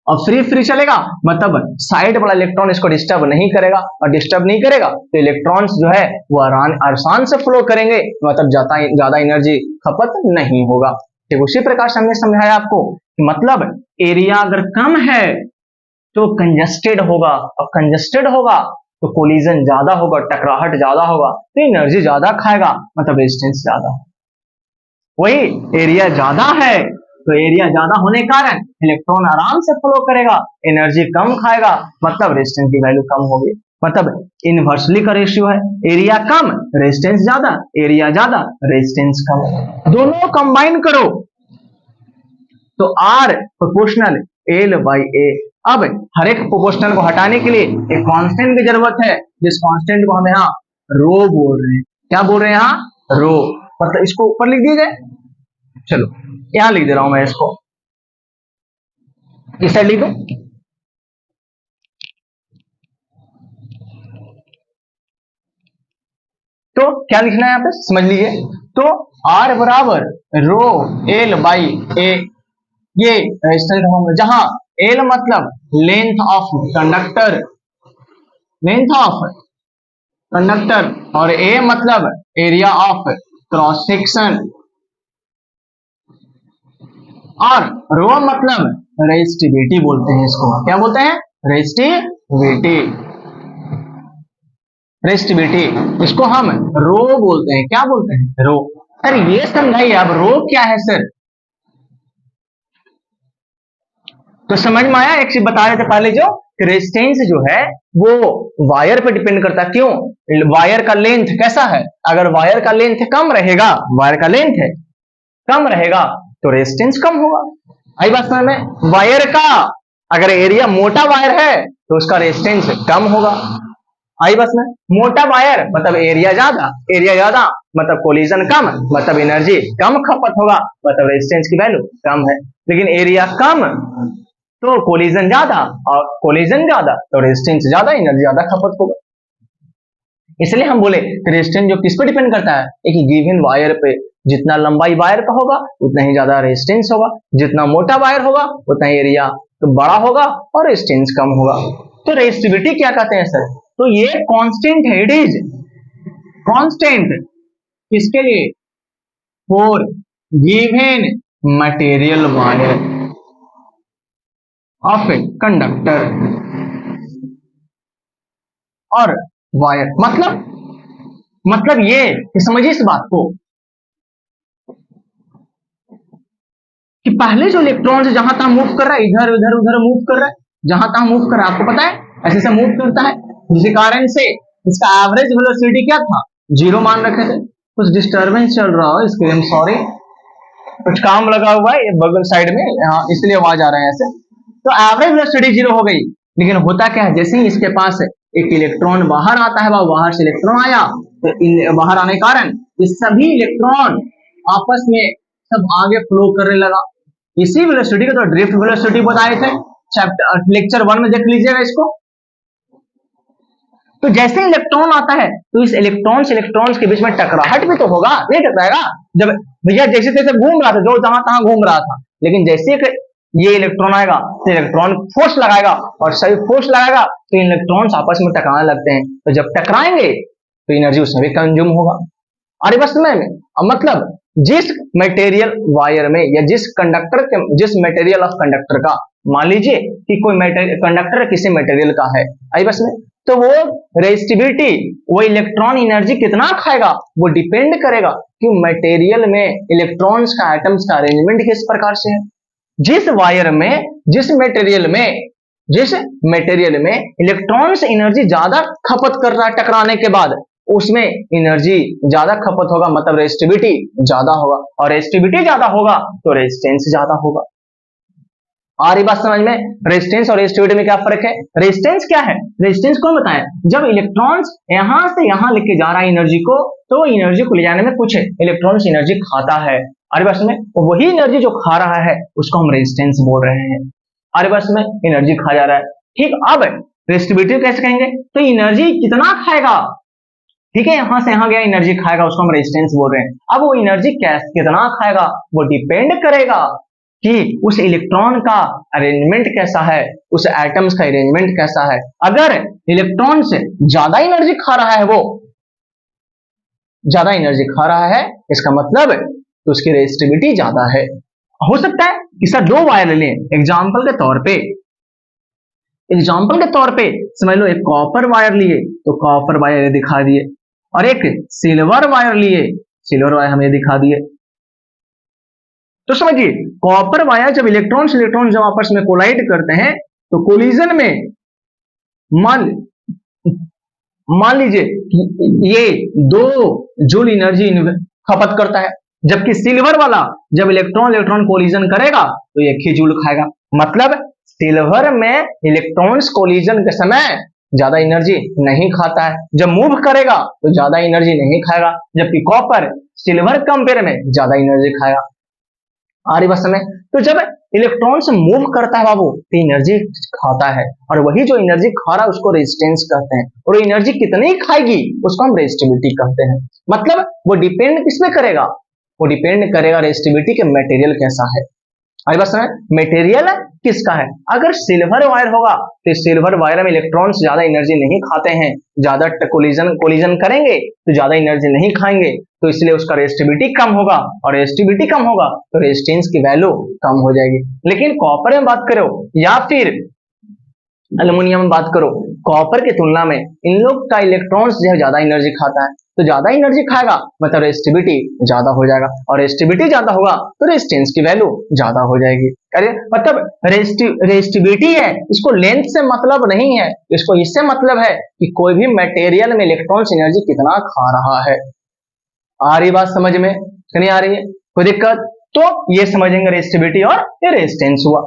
और फ्री फ्री चलेगा मतलब साइड वाला इलेक्ट्रॉन इसको डिस्टर्ब नहीं करेगा, और डिस्टर्ब नहीं करेगा तो इलेक्ट्रॉन्स जो है वो आसान से फ्लो करेंगे, मतलब ज्यादा एनर्जी खपत नहीं होगा। ठीक उसी प्रकार से हमने समझाया आपको कि मतलब एरिया अगर कम है तो कंजस्टेड होगा, और कंजस्टेड होगा तो कोलिजन ज्यादा होगा, टकराहट ज्यादा होगा, तो एनर्जी ज्यादा खाएगा, मतलब रेजिस्टेंस ज्यादा। वही एरिया ज्यादा है तो एरिया ज्यादा होने के कारण इलेक्ट्रॉन आराम से फ्लो करेगा, एनर्जी कम खाएगा, मतलब रेजिस्टेंस की वैल्यू कम होगी। मतलब इनवर्सली का रेशियो है, एरिया कम रेजिस्टेंस ज्यादा, एरिया ज्यादा रेजिस्टेंस कम, दोनों कंबाइन करो तो आर प्रोपोर्शनल एल बाई ए। अब हर एक प्रोपोर्शनल को हटाने के लिए एक कांस्टेंट की जरूरत है, जिस कांस्टेंट को हम यहाँ रो बोल रहे हैं। क्या बोल रहे हैं यहाँ? रो। मतलब इसको ऊपर लिख दीजिए, चलो यहां लिख दे रहा हूं मैं, इसको इस साइड लिख दो। तो क्या लिखना है यहाँ पे समझ लीजिए, तो आर बराबर रो एल बाई ए, ये रेजिस्टेंस जहां एल मतलब length of conductor, length of conductor, और ए मतलब एरिया ऑफ क्रॉस सेक्शन, और रो मतलब रेजिस्टिविटी बोलते हैं इसको। क्या बोलते हैं? रेजिस्टिविटी। रेजिस्टिविटी इसको हम रो बोलते हैं। क्या बोलते हैं? रो। सर ये समझाइए अब रो क्या है सर? तो समझ में आया? एक चीज बता रहे थे पहले, जो रेजिस्टेंस जो है वो वायर पे डिपेंड करता है। क्यों? वायर का लेंथ कैसा है? अगर वायर का लेंथ कम रहेगा, वायर का लेंथ है कम रहेगा तो रेजिस्टेंस कम होगा। आई बात समझ में? वायर का अगर एरिया मोटा वायर है तो उसका रेजिस्टेंस कम होगा। आई बस में? मोटा वायर मतलब एरिया ज्यादा, एरिया ज्यादा मतलब कोलिजन कम, मतलब एनर्जी कम खपत होगा, मतलब रेजिस्टेंस की वैल्यू कम है। लेकिन एरिया कम तो कोलिजन ज्यादा, और कोलिजन ज्यादा तो रेजिस्टेंस ज्यादा, एनर्जी ज्यादा खपत होगा। इसलिए हम बोले रेजिस्टेंस जो किस पे डिपेंड करता है? एक गिवन वायर पे। जितना लंबाई वायर का होगा उतना ही ज्यादा रेजिस्टेंस होगा, जितना मोटा वायर होगा उतना ही एरिया तो बड़ा होगा और रेजिस्टेंस कम होगा। तो रेजिस्टिविटी क्या कहते हैं सर? तो ये कांस्टेंट है, इट इज कांस्टेंट किसके लिए? For given material wire of a conductor और वायर। मतलब ये समझिए इस बात को कि पहले जो इलेक्ट्रॉन जहां तहां मूव कर रहा है, इधर उधर उधर मूव कर रहा है, जहां तहां मूव कर रहा है, आपको पता है ऐसे से मूव करता है, जिस कारण से इसका एवरेज वेलोसिटी क्या था? 0 मान रखे थे। कुछ डिस्टर्बेंस चल रहा हो इसके लिए सॉरी, कुछ काम लगा हुआ है बगल साइड में, इसलिए आवाज आ रहा है ऐसे। तो एवरेज वेलोसिटी 0 हो गई। लेकिन होता क्या है, जैसे ही इसके पास एक इलेक्ट्रॉन बाहर आता है, वह बाहर से इलेक्ट्रॉन आया तो बाहर आने के कारण ये सभी इलेक्ट्रॉन आपस में सब आगे फ्लो करने लगा। इसी वेलोसिटी को तो ड्रिफ्ट वेलोसिटी बताए थे, चैप्टर लेक्चर 1 में देख लीजिएगा इसको। तो जैसे इलेक्ट्रॉन आता है तो इस इलेक्ट्रॉन्स के बीच में टकराहट भी तो होगा, नहीं टकराएगा? जब भैया जैसे तैसे घूम रहा था, जो जहां तहां घूम रहा था, लेकिन जैसे ये इलेक्ट्रॉन आएगा तो इलेक्ट्रॉन फोर्स लगाएगा, और सही फोर्स लगाएगा तो इलेक्ट्रॉन्स आपस में टकराने लगते हैं। तो जब टकराएंगे तो एनर्जी उसमें भी कंज्यूम होगा। अरे बस में मतलब जिस मटेरियल वायर में या जिस मटेरियल ऑफ कंडक्टर का, मान लीजिए कि कोई कंडक्टर किसी मटेरियल का है, आई बस में, तो वो रेजिस्टिविटी, वो इलेक्ट्रॉन एनर्जी कितना खाएगा वो डिपेंड करेगा कि मटेरियल में इलेक्ट्रॉन्स का, एटम्स का अरेंजमेंट किस प्रकार से है। जिस वायर में, जिस मटेरियल में इलेक्ट्रॉन्स एनर्जी ज्यादा खपत कर रहा है टकराने के बाद, उसमें एनर्जी ज्यादा खपत होगा, मतलब रेजिस्टिविटी ज्यादा होगा, और रेजिस्टिविटी ज्यादा होगा तो रेजिस्टेंस ज्यादा होगा। आ रही बात समझ में? रेजिस्टेंस और रेजिस्टिविटी में क्या फर्क है? रेजिस्टेंस क्या है? रेजिस्टेंस कौन बताए? जब इलेक्ट्रॉन्स यहां से यहां लेके जा रहा है एनर्जी को, तो एनर्जी को ले जाने में कुछ इलेक्ट्रॉन्स एनर्जी खाता है। अरे बस में वही एनर्जी जो खा रहा है उसको हम रेजिस्टेंस बोल रहे हैं। अरे बस में एनर्जी खा जा रहा है, ठीक। अब रेजिस्टिविटी कैसे कहेंगे? तो एनर्जी कितना खाएगा, ठीक है, यहां से यहां गया एनर्जी खाएगा, उसको हम रेजिस्टेंस बोल रहे हैं। अब वो एनर्जी कितना खाएगा वो डिपेंड करेगा कि उस इलेक्ट्रॉन का अरेंजमेंट कैसा है, उस एटम्स का अरेंजमेंट कैसा है। अगर इलेक्ट्रॉन से ज्यादा एनर्जी खा रहा है, वो ज्यादा एनर्जी खा रहा है, इसका मतलब तो उसकी रेजिस्टिविटी ज्यादा है। हो सकता है कि सर दो वायर ले लें एग्जाम्पल के तौर पे समझ लो, एक कॉपर वायर लिए तो कॉपर वायर दिखा दिए, और एक सिल्वर वायर लिए, सिल्वर वायर हमें दिखा दिए। तो समझिए, कॉपर वायर जब इलेक्ट्रॉन से इलेक्ट्रॉन जब आपस में कोलाइड करते हैं तो कोलिजन में मान मान लीजिए कि ये 2 जूल एनर्जी खपत करता है, जबकि सिल्वर वाला जब इलेक्ट्रॉन इलेक्ट्रॉन कोलिजन करेगा तो 1 ही जूल खाएगा। मतलब सिल्वर में इलेक्ट्रॉन्स कोलिजन के समय ज्यादा एनर्जी नहीं खाता है, जब मूव करेगा तो ज्यादा एनर्जी नहीं खाएगा, जबकि कॉपर सिल्वर कंपेयर में ज्यादा एनर्जी खाएगा। आ रही बात समझ? तो जब इलेक्ट्रॉन से मूव करता है बाबू तो एनर्जी खाता है, और वही जो एनर्जी खा रहा है उसको रेजिस्टेंस कहते हैं, और एनर्जी कितनी खाएगी उसको हम रेजिस्टिविटी कहते हैं। मतलब वो डिपेंड किस पे करेगा, वो डिपेंड करेगा रेजिस्टिविटी के मटेरियल कैसा है। अरे बस मटेरियल किसका है, अगर सिल्वर वायर होगा तो सिल्वर वायर में इलेक्ट्रॉन्स ज्यादा एनर्जी नहीं खाते हैं, ज्यादा कोलिजन करेंगे तो ज्यादा एनर्जी नहीं खाएंगे, तो इसलिए उसका रेजिस्टिविटी कम होगा, और रेजिस्टिविटी कम होगा तो रेजिस्टेंस की वैल्यू कम हो जाएगी। लेकिन कॉपर में बात करो या फिर एल्युमिनियम में बात करो, कॉपर की तुलना में इन लोग का इलेक्ट्रॉन्स जो है ज्यादा एनर्जी खाता है, तो ज्यादा एनर्जी खाएगा मतलब रेजिस्टिविटी ज्यादा हो जाएगा, और रेजिस्टिविटी ज्यादा होगा तो रेजिस्टेंस की वैल्यू ज्यादा हो जाएगी। अरे मतलब रेजिस्टिविटी है, इसको लेंथ से मतलब नहीं है, इसको इससे मतलब है कि कोई भी मटेरियल में इलेक्ट्रॉन्स एनर्जी कितना खा रहा है। आ रही बात समझ में? नहीं आ रही है? कोई दिक्कत? तो ये समझेंगे रेजिस्टिविटी और ये रेजिस्टेंस हुआ।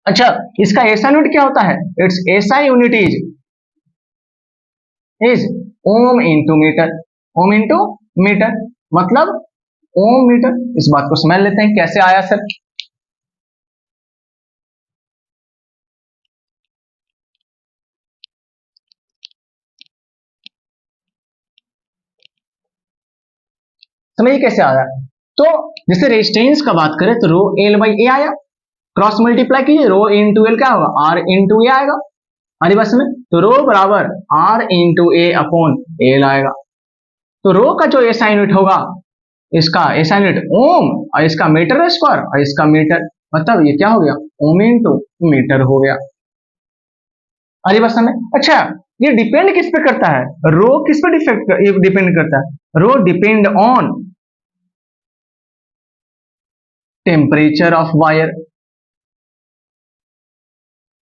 अच्छा, इसका ऐसा यूनिट क्या होता है? इट्स ऐसा unit is ohm into metre. Ohm into metre मतलब ओम मीटर। इस बात को समझ लेते हैं कैसे आया सर। समझिए कैसे आया। तो जैसे रेजिस्टेंस का बात करें तो रो एल बाई ए आया, क्रॉस मल्टीप्लाई कीजिए, रो इंटू एल क्या होगा, आर इंटू ए आएगा। हमारी बात में तो रो बराबर R into A upon L आएगा। तो रो का जो ऐसा यूनिट होगा, इसका ऐसा यूनिट ओम, और इसका मीटर स्क्वायर, और इसका मीटर, मतलब ये क्या हो गया, ओम इंटू मीटर हो गया। अरे बस में अच्छा, ये डिपेंड किस पे करता है, रो किस पे डिपेंड करता है, rho depend on temperature of wire,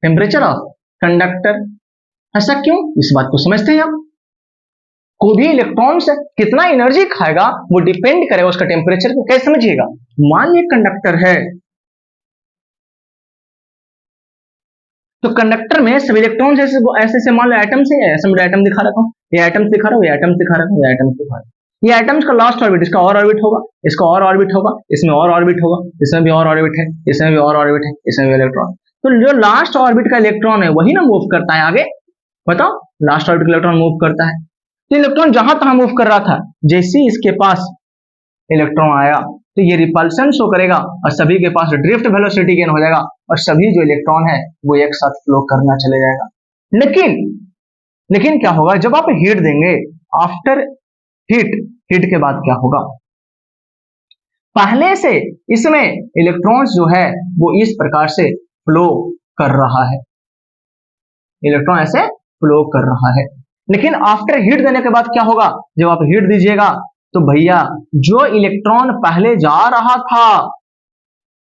temperature of conductor. ऐसा क्यों, इस बात को समझते हैं आप। कोई भी इलेक्ट्रॉन से कितना एनर्जी खाएगा वो डिपेंड करेगा उसका टेम्परेचर पे। कैसे समझिएगा, मान लीजिए कंडक्टर है, तो कंडक्टर में सब इलेक्ट्रॉन ऐसे ऐसे मान लो एटम्स है, ऐसे मैं एटम दिखा रखा हूँ, ये एटम्स दिखा रहा हूँ, ये एटम्स दिखा रखा हूँ, ये एटम्स दिखा रहा हूँ। ये एटम्स का लास्ट ऑर्बिट, इसका और ऑर्बिट होगा, इसका और ऑर्बिट होगा, इसमें और ऑर्बिट होगा, इसमें भी और ऑर्बिट है, इसमें भी और ऑर्बिट है, इसमें भी इलेक्ट्रॉन। तो जो लास्ट ऑर्बिट का इलेक्ट्रॉन है वही ना मूव करता है आगे। बताओ, लास्ट ऑर्बिट का इलेक्ट्रॉन मूव करता है, तो इलेक्ट्रॉन जहां तहां मूव कर रहा था, जैसे ही इसके पास इलेक्ट्रॉन आया तो ये रिपल्सन शो करेगा, और सभी के पास ड्रिफ्ट वेलोसिटी गेन हो जाएगा, और सभी जो इलेक्ट्रॉन है वो एक साथ फ्लो करना चले जाएगा। लेकिन लेकिन क्या होगा जब आप हीट देंगे, आफ्टर हीट, हीट के बाद क्या होगा, पहले से इसमें इलेक्ट्रॉन्स जो है वो इस प्रकार से फ्लो कर रहा है, इलेक्ट्रॉन ऐसे फ्लो कर रहा है। लेकिन आफ्टर हीट देने के बाद क्या होगा, जब आप हीट दीजिएगा तो भैया जो इलेक्ट्रॉन पहले जा रहा था,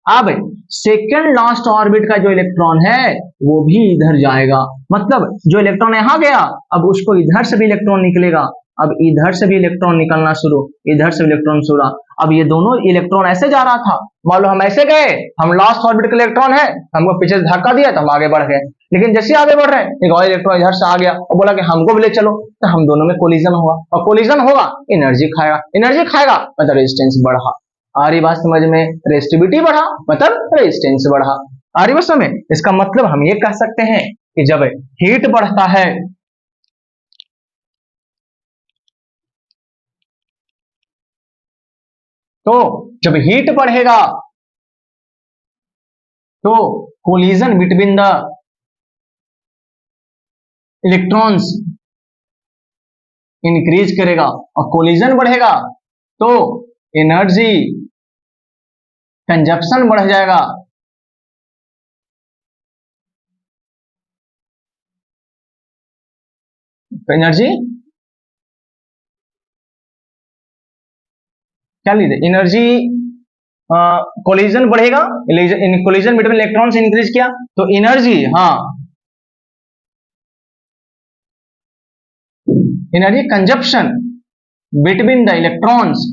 अब सेकेंड लास्ट ऑर्बिट का जो इलेक्ट्रॉन है वो भी इधर जाएगा। मतलब जो इलेक्ट्रॉन यहां गया, अब उसको इधर से भी इलेक्ट्रॉन निकलेगा, अब इधर से भी इलेक्ट्रॉन निकलना शुरू, इधर से इलेक्ट्रॉन शुरू। अब ये दोनों इलेक्ट्रॉन ऐसे जा रहा था, मान लो हम ऐसे गए, हम लास्ट ऑर्बिट का इलेक्ट्रॉन है, हमको पीछे से धक्का दिया तो हम आगे बढ़ गए, लेकिन जैसे आगे बढ़ रहे हैं एक और इलेक्ट्रॉन इधर से आ गया और बोला कि हमको भी ले चलो, तो हम दोनों में कोलिजन हुआ, और कोलिजन होगा एनर्जी खाएगा, एनर्जी खाएगा मतलब रेजिस्टेंस बढ़ा। आ रही बात समझ में, रेजिस्टिविटी बढ़ा मतलब रेजिस्टेंस बढ़ा। आ रही बात समझ में, इसका मतलब हम ये कह सकते हैं कि जब हीट बढ़ता है तो जब हीट बढ़ेगा तो collision between the electrons increase करेगा, और कोलिजन बढ़ेगा तो एनर्जी कंजप्शन बढ़ जाएगा। एनर्जी क्या लीजिए, एनर्जी कोलिजन बढ़ेगा, कोलिजन बिटवीन इलेक्ट्रॉन्स इंक्रीज किया तो एनर्जी, हाँ energy consumption between the electrons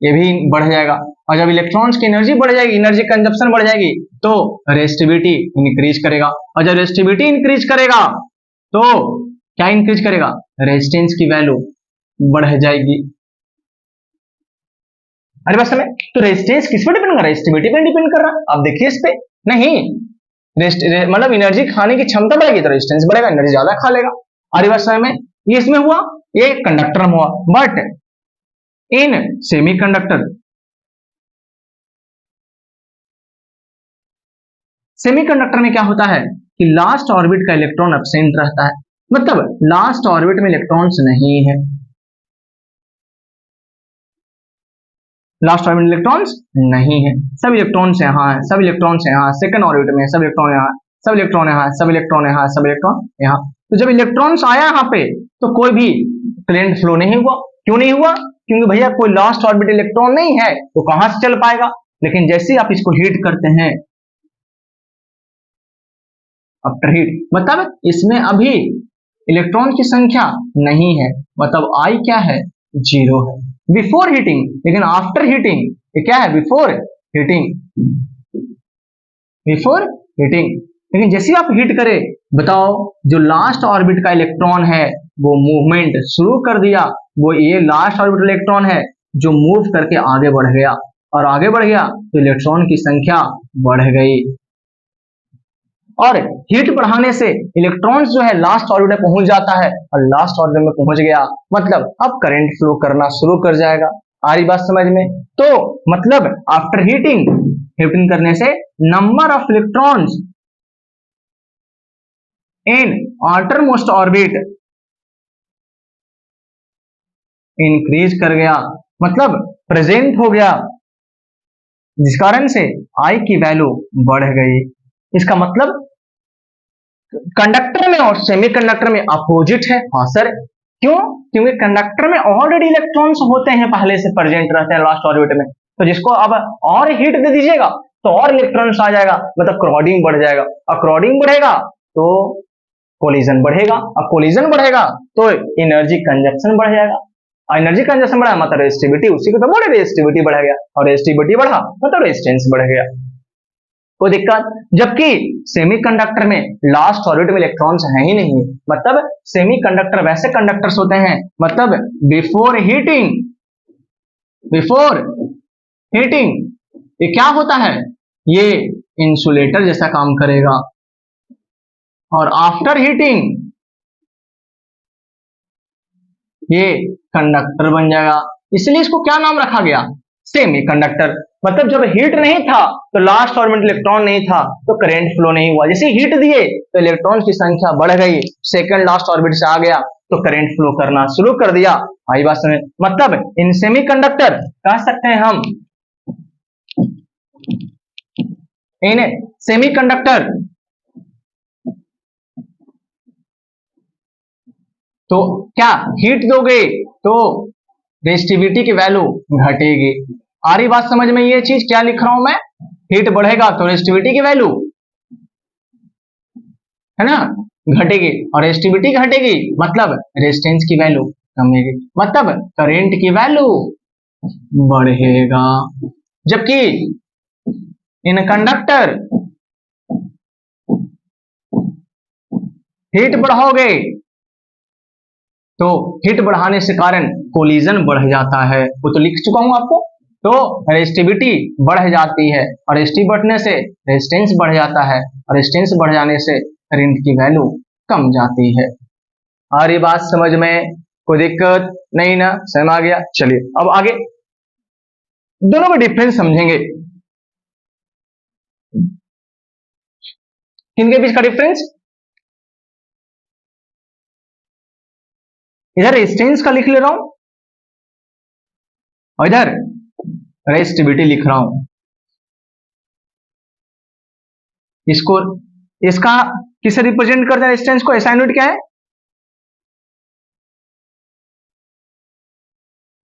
ये भी बढ़ जाएगा। और जब इलेक्ट्रॉन्स की एनर्जी बढ़ जाएगी, एनर्जी कंजप्शन बढ़ जाएगी, तो रेजिस्टिविटी इंक्रीज करेगा, और जब रेजिस्टिविटी इंक्रीज करेगा तो क्या इंक्रीज करेगा, रेजिस्टेंस की वैल्यू बढ़ जाएगी। अरे बस समय तो रेजिस्टेंस किस पे डिपेंड कर रहा है, रेजिस्टिविटी पे डिपेंड कर रहा है। आप देखिए इस पे नहीं, मतलब एनर्जी खाने की क्षमता बढ़ेगी तो रेजिस्टेंस बढ़ेगा, एनर्जी ज्यादा खा लेगा। अरे बस समय में ये इसमें हुआ, ये कंडक्टर में हुआ, बट इन सेमीकंडक्टर, सेमीकंडक्टर में क्या होता है कि लास्ट ऑर्बिट का इलेक्ट्रॉन एब्सेंट रहता है, मतलब लास्ट ऑर्बिट में इलेक्ट्रॉन्स नहीं है, लास्ट ऑर्बिट में इलेक्ट्रॉन्स नहीं है, सब इलेक्ट्रॉन्स यहाँ है, सब इलेक्ट्रॉन्स यहाँ, सेकंड ऑर्बिट में सब इलेक्ट्रॉन यहाँ, सब इलेक्ट्रॉन यहाँ, सब इलेक्ट्रॉन यहाँ, सब इलेक्ट्रॉन यहाँ। तो जब इलेक्ट्रॉन्स आया यहाँ पे तो कोई भी करंट फ्लो नहीं हुआ। क्यों नहीं हुआ, क्योंकि भैया कोई लास्ट ऑर्बिट इलेक्ट्रॉन नहीं है तो कहां से चल पाएगा। लेकिन जैसे ही आप इसको हीट करते हैं, आफ्टर हीट, मतलब इसमें अभी इलेक्ट्रॉन की संख्या नहीं है, मतलब आई क्या है, 0 है बिफोर हीटिंग। लेकिन आफ्टर हीटिंग ये क्या है, बिफोर हीटिंग, बिफोर हीटिंग। लेकिन जैसे आप हीट करें, बताओ जो लास्ट ऑर्बिट का इलेक्ट्रॉन है वो मूवमेंट शुरू कर दिया, वो ये लास्ट ऑर्बिट इलेक्ट्रॉन है जो मूव करके आगे बढ़ गया, और आगे बढ़ गया तो इलेक्ट्रॉन की संख्या बढ़ गई, और हीट बढ़ाने से इलेक्ट्रॉन्स जो है लास्ट ऑर्बिट में पहुंच जाता है, और लास्ट ऑर्बिट में पहुंच गया मतलब अब करंट फ्लो करना शुरू कर जाएगा। आ रही बात समझ में। तो मतलब आफ्टर हीटिंग, हीटिंग करने से number of electrons in outer most orbit increase कर गया, मतलब प्रेजेंट हो गया, जिस कारण से आई की वैल्यू बढ़ गई। इसका मतलब कंडक्टर में और सेमीकंडक्टर में अपोजिट है। हाँ सर, क्यों, क्योंकि कंडक्टर में ऑलरेडी इलेक्ट्रॉन्स होते हैं, पहले से प्रेजेंट रहते हैं लास्ट ऑर्बिट में, तो जिसको अब और हीट दे दीजिएगा तो और इलेक्ट्रॉन्स आ जाएगा, मतलब क्राउडिंग बढ़ जाएगा, और क्राउडिंग बढ़ेगा तो कोलिजन बढ़ेगा, और कोलिजन बढ़ेगा तो एनर्जी कंजप्शन बढ़ जाएगा, और एनर्जी कंजप्शन बढ़ा मतलब रेजिस्टिविटी, उसी को तो बोले रेजिस्टिविटी बढ़ गया, और रेजिस्टिविटी बढ़ा मतलब रेजिस्टेंस बढ़ गया, कोई दिक्कत। जबकि सेमीकंडक्टर में लास्ट ऑर्बिट में इलेक्ट्रॉन्स है ही नहीं, मतलब सेमीकंडक्टर वैसे कंडक्टर्स होते हैं, मतलब बिफोर हीटिंग, बिफोर हीटिंग ये क्या होता है, ये इंसुलेटर जैसा काम करेगा, और आफ्टर हीटिंग ये कंडक्टर बन जाएगा, इसलिए इसको क्या नाम रखा गया, सेमीकंडक्टर। मतलब जब हीट नहीं था तो लास्ट ऑर्बिट इलेक्ट्रॉन नहीं था तो करंट फ्लो नहीं हुआ, जैसे हीट दिए तो इलेक्ट्रॉन की संख्या बढ़ गई, सेकंड लास्ट ऑर्बिट से आ गया तो करंट फ्लो करना शुरू कर दिया। आई बात समझ, मतलब इन सेमीकंडक्टर कह सकते हैं हम, इन सेमीकंडक्टर तो क्या हीट दोगे तो रेजिस्टिविटी की वैल्यू घटेगी। आ रही बात समझ में, ये चीज क्या लिख रहा हूं मैं, हीट बढ़ेगा तो रेजिस्टिविटी की वैल्यू है ना घटेगी, और रेजिस्टिविटी घटेगी मतलब रेजिस्टेंस की वैल्यू कमेगी, मतलब करंट की वैल्यू बढ़ेगा। जबकि इन कंडक्टर हीट बढ़ाओगे तो हीट बढ़ाने से कारण कोलिजन बढ़ जाता है, वो तो लिख चुका हूं आपको। तो रेजिस्टिविटी बढ़ जाती है, और रेजिस्टिव बढ़ने से रेजिस्टेंस बढ़ जाता है, और रेजिस्टेंस बढ़ जाने से करंट की वैल्यू कम जाती है। और ये बात समझ में, कोई दिक्कत नहीं ना, समझ आ गया। चलिए अब आगे दोनों का डिफरेंस समझेंगे। किनके बीच का डिफरेंस? इधर रेजिस्टेंस का लिख ले रहा हूं और इधर रेजिस्टिविटी लिख रहा हूं। इसको इसका किसे रिप्रेजेंट करता है रेजिस्टेंस को? एसआई यूनिट क्या है?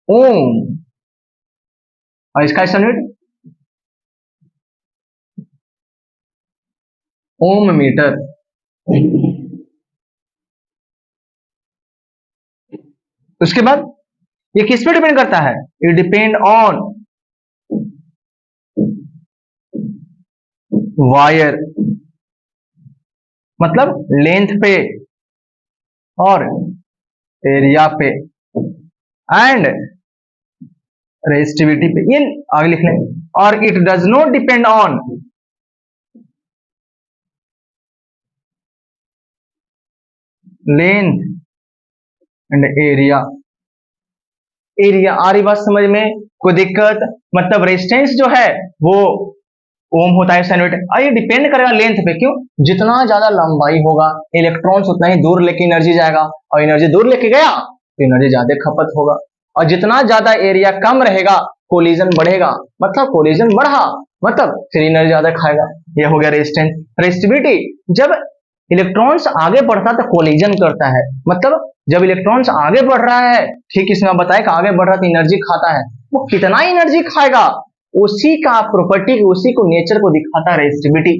ओम। और इसका एसआई यूनिट ओम मीटर। उसके बाद ये किस पे डिपेंड करता है? इट डिपेंड ऑन वायर, मतलब लेंथ पे और एरिया पे एंड रेजिस्टिविटी पे। ये आगे लिख लें। और it does not depend on length and area. Area आ रही बात समझ में? कोई दिक्कत? मतलब रेजिस्टेंस जो है वो ओम होता है एसआई यूनिट, और ये डिपेंड करेगा लेंथ पे। क्यों? जितना ज्यादा लंबाई होगा इलेक्ट्रॉन्स उतना ही दूर लेके एनर्जी जाएगा, और एनर्जी दूर लेके गया तो एनर्जी ज्यादा खपत होगा। और जितना ज्यादा एरिया कम रहेगा कोलिजन बढ़ेगा, मतलब कोलिजन बढ़ा मतलब फिर एनर्जी ज्यादा खाएगा। ये हो गया रेजिस्टेंस। रेजिस्टिविटी, जब इलेक्ट्रॉन्स आगे बढ़ता है तो कोलिजन करता है, मतलब जब इलेक्ट्रॉन्स आगे बढ़ रहा है, ठीक इसमें बताया कि आगे बढ़ रहा तो एनर्जी खाता है, वो कितना एनर्जी खाएगा उसी का प्रॉपर्टी, उसी को नेचर को दिखाता है रेजिस्टिविटी।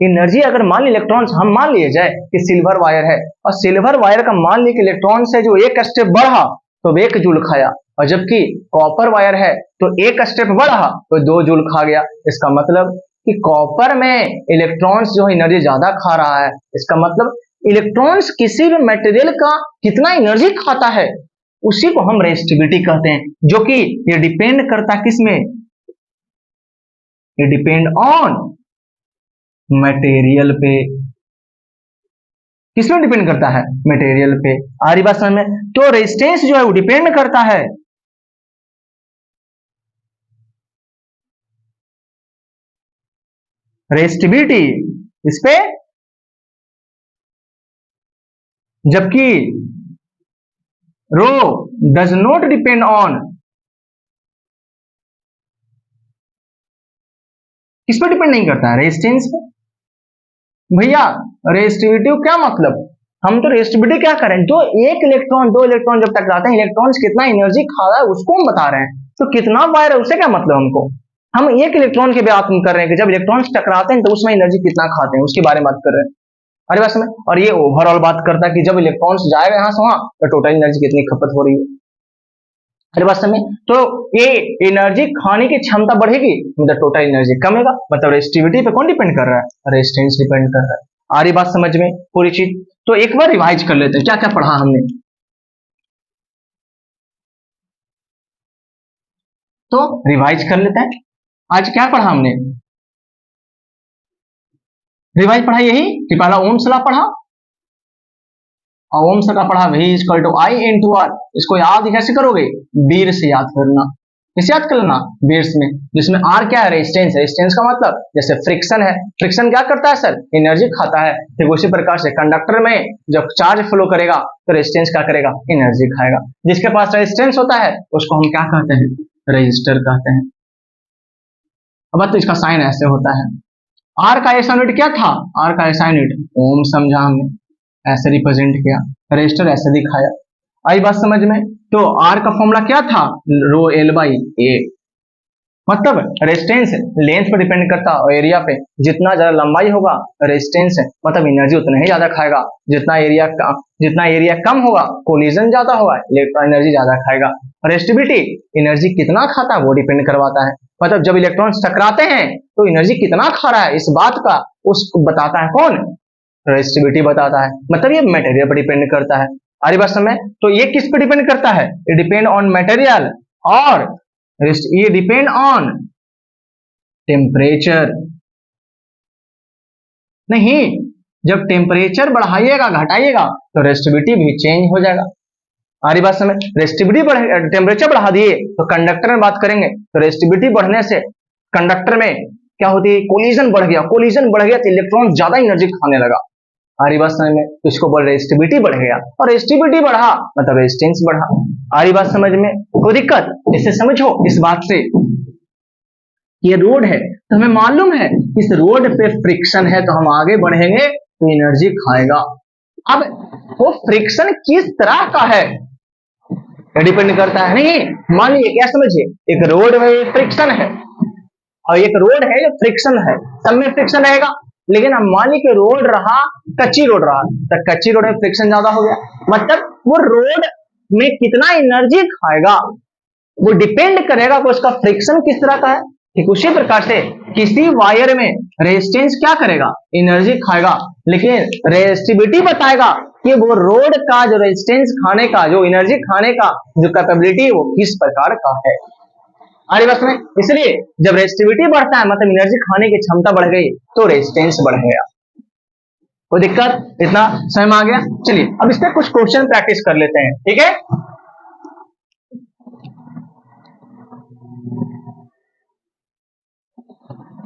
एनर्जी अगर मान ली इलेक्ट्रॉन्स, हम मान लिए जाए कि सिल्वर वायर है और सिल्वर वायर का मान ली कि इलेक्ट्रॉन से जो एक स्टेप बढ़ा तो 1 जूल खाया, और जबकि कॉपर वायर है तो एक स्टेप बढ़ा तो 2 जूल खा गया। इसका मतलब कि कॉपर में इलेक्ट्रॉन्स जो एनर्जी ज्यादा खा रहा है। इसका मतलब इलेक्ट्रॉन्स किसी भी मटेरियल का कितना एनर्जी खाता है उसी को हम रेजिस्टिविटी कहते हैं, जो कि ये डिपेंड करता किसमें? ये डिपेंड ऑन मटेरियल पे। किसमें डिपेंड करता है? मटेरियल पे। आ रही बात समझ में? तो रेजिस्टेंस जो है वो डिपेंड करता है रेजिस्टिविटी इस पे, जबकि रो डज नॉट डिपेंड ऑन, किस पे डिपेंड नहीं करता है? रेजिस्टेंस पे। भैया रेजिस्टिविटी क्या मतलब? हम तो रेजिस्टिविटी क्या करें, जो एक इलेक्ट्रॉन दो इलेक्ट्रॉन जब टकराते हैं इलेक्ट्रॉन्स कितना एनर्जी खा रहा है उसको हम बता रहे हैं। तो कितना वायर है उससे क्या मतलब हमको? हम एक इलेक्ट्रॉन की बात कर रहे हैं कि जब इलेक्ट्रॉन्स टकराते हैं तो उसमें एनर्जी कितना खाते हैं उसके बारे में बात कर रहे हैं। अरे बस में, और ये ओवरऑल बात करता है कि जब इलेक्ट्रॉन्स जाएगा यहाँ से वहां तो टोटल एनर्जी कितनी खपत हो रही है। अरे बात समझ? तो ये एनर्जी खाने की क्षमता बढ़ेगी मतलब टोटल एनर्जी कमेगा, मतलब रेजिस्टिविटी पे कौन डिपेंड कर रहा है? रेजिस्टेंस डिपेंड कर रहा है। आ रही बात समझ में पूरी चीज? तो एक बार रिवाइज कर लेते हैं क्या क्या पढ़ा हमने। तो रिवाइज कर लेते हैं आज क्या पढ़ा हमने। रिवाइज पढ़ा यही कि पहला ओम्स लॉ पढ़ा, और ओम्स का पढ़ा V equal to I into R. इसको याद कैसे करोगे? बेर से याद करना। किसे याद कर लेना? बेर्स में, जिसमें आर क्या है? रेजिस्टेंस। रेजिस्टेंस का मतलब जैसे फ्रिक्शन है, फ्रिक्शन क्या करता है सर? एनर्जी खाता है। ठीक उसी प्रकार से कंडक्टर में जब चार्ज फ्लो करेगा तो रेजिस्टेंस क्या करेगा? एनर्जी खाएगा। जिसके पास रेजिस्टेंस होता है उसको हम क्या कहते हैं? रजिस्टर कहते हैं। अब तो इसका साइन ऐसे होता है। आर का एसआई यूनिट क्या था? आर का एसआई यूनिट ओम समझा हमने, ऐसे रिप्रेजेंट किया, रजिस्टर ऐसे दिखाया। आई बात समझ में? तो आर का फॉर्मूला क्या था? रो एल बाई ए। मतलब रेजिस्टेंस लेंथ पर डिपेंड करता और एरिया पे। जितना ज्यादा लंबाई होगा रेजिस्टेंस मतलब एनर्जी उतना ही ज्यादा खाएगा। जितना एरिया कम होगा कोलिजन ज्यादा होगा, इलेक्ट्रॉन एनर्जी ज्यादा खाएगा। रेजिस्टिविटी एनर्जी कितना खाता है वो डिपेंड करवाता है। मतलब जब इलेक्ट्रॉन्स टकराते हैं तो एनर्जी कितना खा रहा है इस बात का उसको बताता है कौन? रेजिस्टिविटी बताता है। मतलब ये मटेरियल पर डिपेंड करता है। अरे बात समझ? तो ये किस पे डिपेंड करता है? ये डिपेंड ऑन मटेरियल, और ये डिपेंड ऑन टेम्परेचर। नहीं, जब टेम्परेचर बढ़ाइएगा घटाइएगा तो रेजिस्टिविटी भी चेंज हो जाएगा। हमारी बात समझ? रेजिस्टिविटी टेम्परेचर बढ़ा दिए तो कंडक्टर में बात करेंगे तो रेजिस्टिविटी बढ़ने से कंडक्टर में क्या होती है, कोलिजन बढ़ गया, कोलिजन बढ़ गया तो इलेक्ट्रॉन ज्यादा एनर्जी खाने लगा। आ रही बात समझ में? तो इसको बोल रहे रेजिस्टिविटी बढ़ गया, और रेजिस्टिविटी बढ़ा मतलब रेजिस्टेंस बढ़ा। आ रही बात समझ में? कोई दिक्कत? इसे समझो इस बात से, ये रोड है तो हमें मालूम है इस रोड पे फ्रिक्शन है, तो हम आगे बढ़ेंगे तो एनर्जी खाएगा। अब वो फ्रिक्शन किस तरह का है डिपेंड करता है। नहीं, मान लीजिए क्या समझिए, एक रोड में फ्रिक्शन है और एक रोड है जो फ्रिक्शन है, सब में फ्रिक्शन रहेगा। लेकिन अब मान लीजिए रोड रहा, कच्ची रोड रहा, तो कच्ची रोड में फ्रिक्शन ज्यादा हो गया, मतलब वो रोड में कितना एनर्जी खाएगा वो डिपेंड करेगा कि उसका फ्रिक्शन किस तरह का है। ठीक उसी प्रकार से किसी वायर में रेजिस्टेंस क्या करेगा, एनर्जी खाएगा, लेकिन रेजिस्टिविटी बताएगा कि वो रोड का जो रेजिस्टेंस खाने का, जो एनर्जी खाने का जो कैपेबिलिटी वो किस प्रकार का है। अरे बस में, इसलिए जब रेजिस्टिविटी बढ़ता है मतलब एनर्जी खाने की क्षमता बढ़ गई तो रेजिस्टेंस बढ़ गया। कोई दिक्कत? इतना समझ में आ गया? चलिए अब इस पे कुछ क्वेश्चन प्रैक्टिस कर लेते हैं, ठीक है।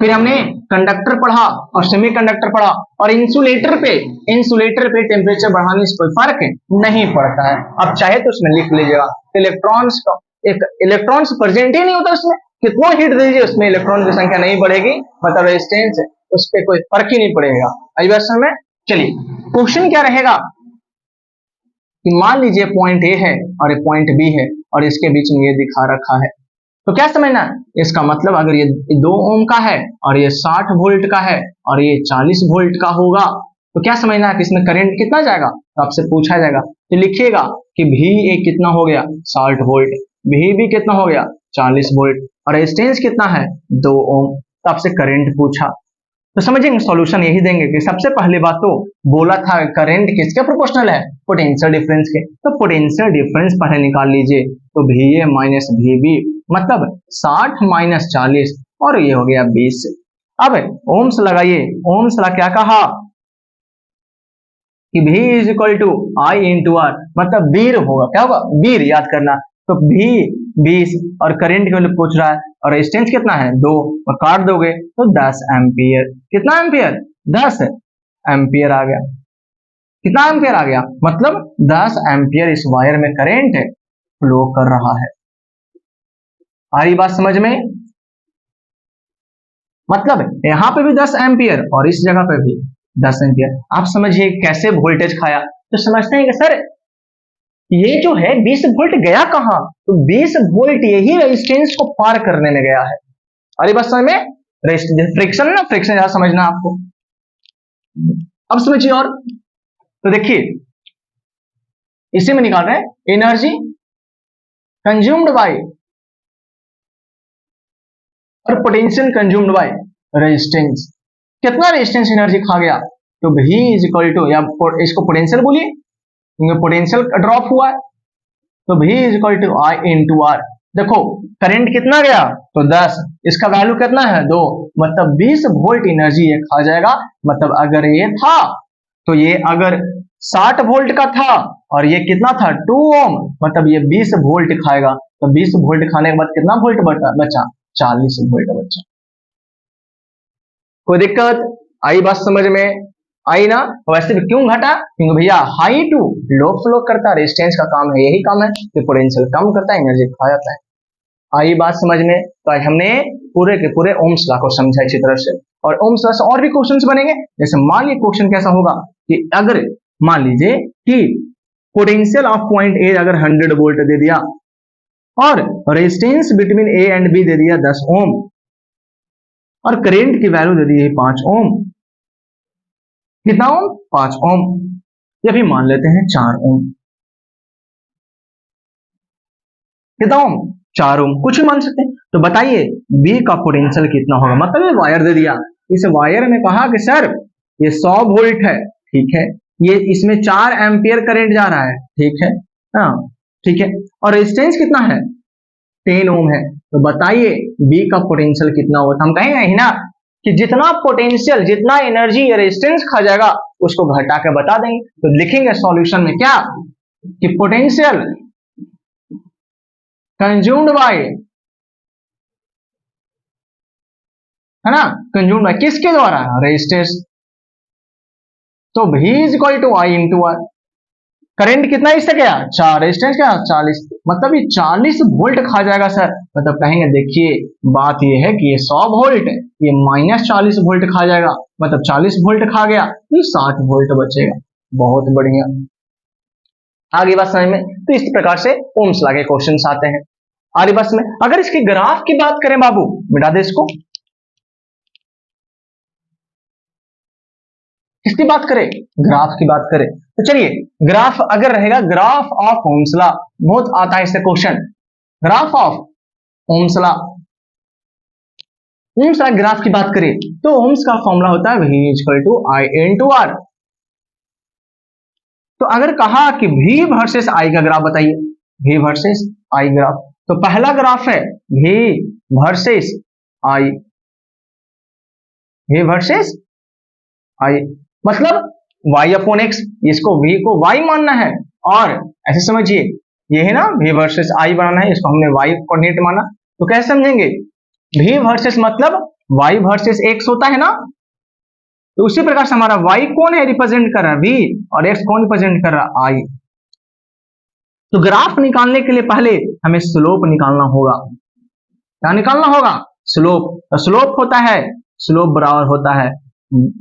फिर हमने कंडक्टर पढ़ा और सेमीकंडक्टर पढ़ा, और इंसुलेटर पे टेम्परेचर बढ़ाने से कोई फर्क नहीं पड़ता है। अब चाहे तो उसमें लिख लीजिएगा, इलेक्ट्रॉन्स का एक इलेक्ट्रॉन्स प्रेजेंट ही नहीं होता उसमें, कितना हीट दीजिए उसमें इलेक्ट्रॉन की संख्या नहीं बढ़ेगी, मतलब रेजिस्टेंस उस पर कोई फर्क ही नहीं पड़ेगा। आई बात समझ में? चलिए क्वेश्चन क्या रहेगा कि मान लीजिए पॉइंट ए है और एक पॉइंट बी है और इसके बीच में ये दिखा रखा है, तो क्या समझना है, इसका मतलब अगर ये 2 ओम का है और ये 60 वोल्ट का है और ये 40 वोल्ट का होगा, तो क्या समझना है कि इसमें करंट कितना जाएगा, तो आपसे पूछा जाएगा तो लिखिएगा कि भी ए कितना हो गया 60 वोल्ट, भी बी कितना हो गया 40 वोल्ट, और रेजिस्टेंस कितना है 2 ओम। तो आपसे करंट पूछा, तो समझेंगे सॉल्यूशन यही देंगे कि सबसे पहली बात तो बोला था करंट किसके प्रोपोर्शनल है, पोटेंशियल डिफरेंस के, तो पोटेंशियल डिफरेंस पहले निकाल लीजिए, तो VA माइनस VB मतलब 60 माइनस 40 और ये हो गया 20। अब ओम्स लगाइए, ओम्स ला क्या कहा कि V is equal to I into R, मतलब वीर होगा, क्या होगा वीर, याद करना। तो V 20 और करंट की वैल्यू पूछ रहा है और रेजिस्टेंस कितना है 2, और काट दोगे तो 10 एम्पियर। कितना एम्पियर? 10 एम्पियर आ गया। कितना एम्पियर आ गया? मतलब 10 एम्पियर इस वायर में करंट फ्लो कर रहा है। आ रही बात समझ में? मतलब यहां पे भी 10 एम्पियर और इस जगह पे भी 10 एम्पियर। आप समझिए कैसे वोल्टेज खाया, तो समझते हैं कि सर ये जो है 20 वोल्ट गया कहां, तो 20 वोल्ट यही रेजिस्टेंस को पार करने में गया है। अरे बस समझ में, फ्रिक्शन ना, फ्रिक्शन ज्यादा समझना आपको। अब समझिए, और तो देखिए इसी में निकाल रहे हैं एनर्जी कंज्यूम्ड बाय और पोटेंशियल कंज्यूम्ड बाय रेजिस्टेंस। कितना रेजिस्टेंस एनर्जी खा गया, तो V इज इक्वल टू, या इसको पोटेंशियल बोलिए क्योंकि पोटेंशियल ड्रॉप हुआ है, तो V is equal to I into R. देखो करंट कितना गया, तो 10, इसका वैल्यू कितना है 2, मतलब 20 वोल्ट एनर्जी ये खा जाएगा। मतलब अगर ये था तो ये अगर 60 वोल्ट का था और ये कितना था 2 ओम, मतलब ये 20 वोल्ट खाएगा, तो 20 वोल्ट खाने के बाद कितना वोल्ट बचा 40 वोल्ट बचा। कोई दिक्कत? आई बात समझ में? आई ना? वैसे भी क्यों घटा, क्योंकि भैया हाई टू लो फ्लो करता, रेजिस्टेंस का काम है, यही काम है कि पोटेंशियल कम करता है, एनर्जी खा जाता है। आई बात समझ में? तो आज हमने पूरे के पूरे ओम्स लॉ को समझा अच्छी तरह से, और ओम्स लॉ से और भी क्वेश्चंस बनेंगे। जैसे मान लीजिए क्वेश्चन कैसा होगा कि अगर मान लीजिए कि पोटेंशियल ऑफ पॉइंट ए अगर 100 वोल्ट दे दिया और resistance between A and B दे दिया 10 ओम, और करंट की वैल्यू दे दी है 5 ओम। कितना ओम? 5 ओम, या भी मान लेते हैं 4 ओम। कितना ओम? 4 ओम, कुछ भी मान सकते हैं। तो बताइए बी का पोटेंशियल कितना होगा, मतलब ये वायर दे दिया, इस वायर में कहा कि सर ये 100 वोल्ट है, ठीक है, ये इसमें 4 एम्पियर करंट जा रहा है, ठीक है, हाँ ठीक है, और रेजिस्टेंस कितना है 10 ओम है। तो बताइए बी का पोटेंशियल कितना होगा। हम कहेंगे ही ना कि जितना पोटेंशियल, जितना एनर्जी रेजिस्टेंस खा जाएगा उसको घटा के बता देंगे। तो लिखेंगे सॉल्यूशन में क्या कि पोटेंशियल कंज्यूम्ड बाय है ना, कंज्यूम्ड बाय किसके द्वारा, रेजिस्टेंस। तो V is equal to I into R. Current कितना इससे गया, 4, रेजिस्टेंस क्या 40, मतलब ये 40 वोल्ट खा जाएगा सर। मतलब कहेंगे देखिए बात ये है कि ये 100 वोल्ट, ये -40 वोल्ट खा जाएगा, मतलब 40 वोल्ट खा गया, तो 60 वोल्ट बचेगा। बहुत बढ़िया, आगे बात समझ में। तो इस प्रकार से ओम्स लॉ के क्वेश्चंस आते हैं। आगे बस में अगर इसकी ग्राफ की बात करें बाबू, मिटा दे इसको, किसकी बात करें, ग्राफ की बात करें, तो चलिए ग्राफ अगर रहेगा, ग्राफ ऑफ ओम्स लॉ, बहुत आता है इससे question, graph of Ohm's law. Ohm's law graph की बात करें तो ओम्स का फॉर्मूला होता है V equal to I into R. तो अगर कहा कि V वर्सेस I का ग्राफ बताइए, V वर्सेस I ग्राफ, तो पहला ग्राफ है V versus I, V versus I, मतलब y अपॉन x, इसको V को y मानना है, और ऐसे समझिए ये है ना V वर्सेस I बनाना है, इसको हमने y कोऑर्डिनेट माना, तो कैसे समझेंगे, V वर्सेस मतलब y वर्सेस x होता है ना, तो उसी प्रकार से हमारा y कौन है रिप्रेजेंट कर रहा है, V, और x कौन रिप्रेजेंट कर रहा है, I। तो ग्राफ निकालने के लिए पहले हमें स्लोप निकालना होगा, क्या निकालना होगा, स्लोप। तो स्लोप होता है, स्लोप बराबर होता है,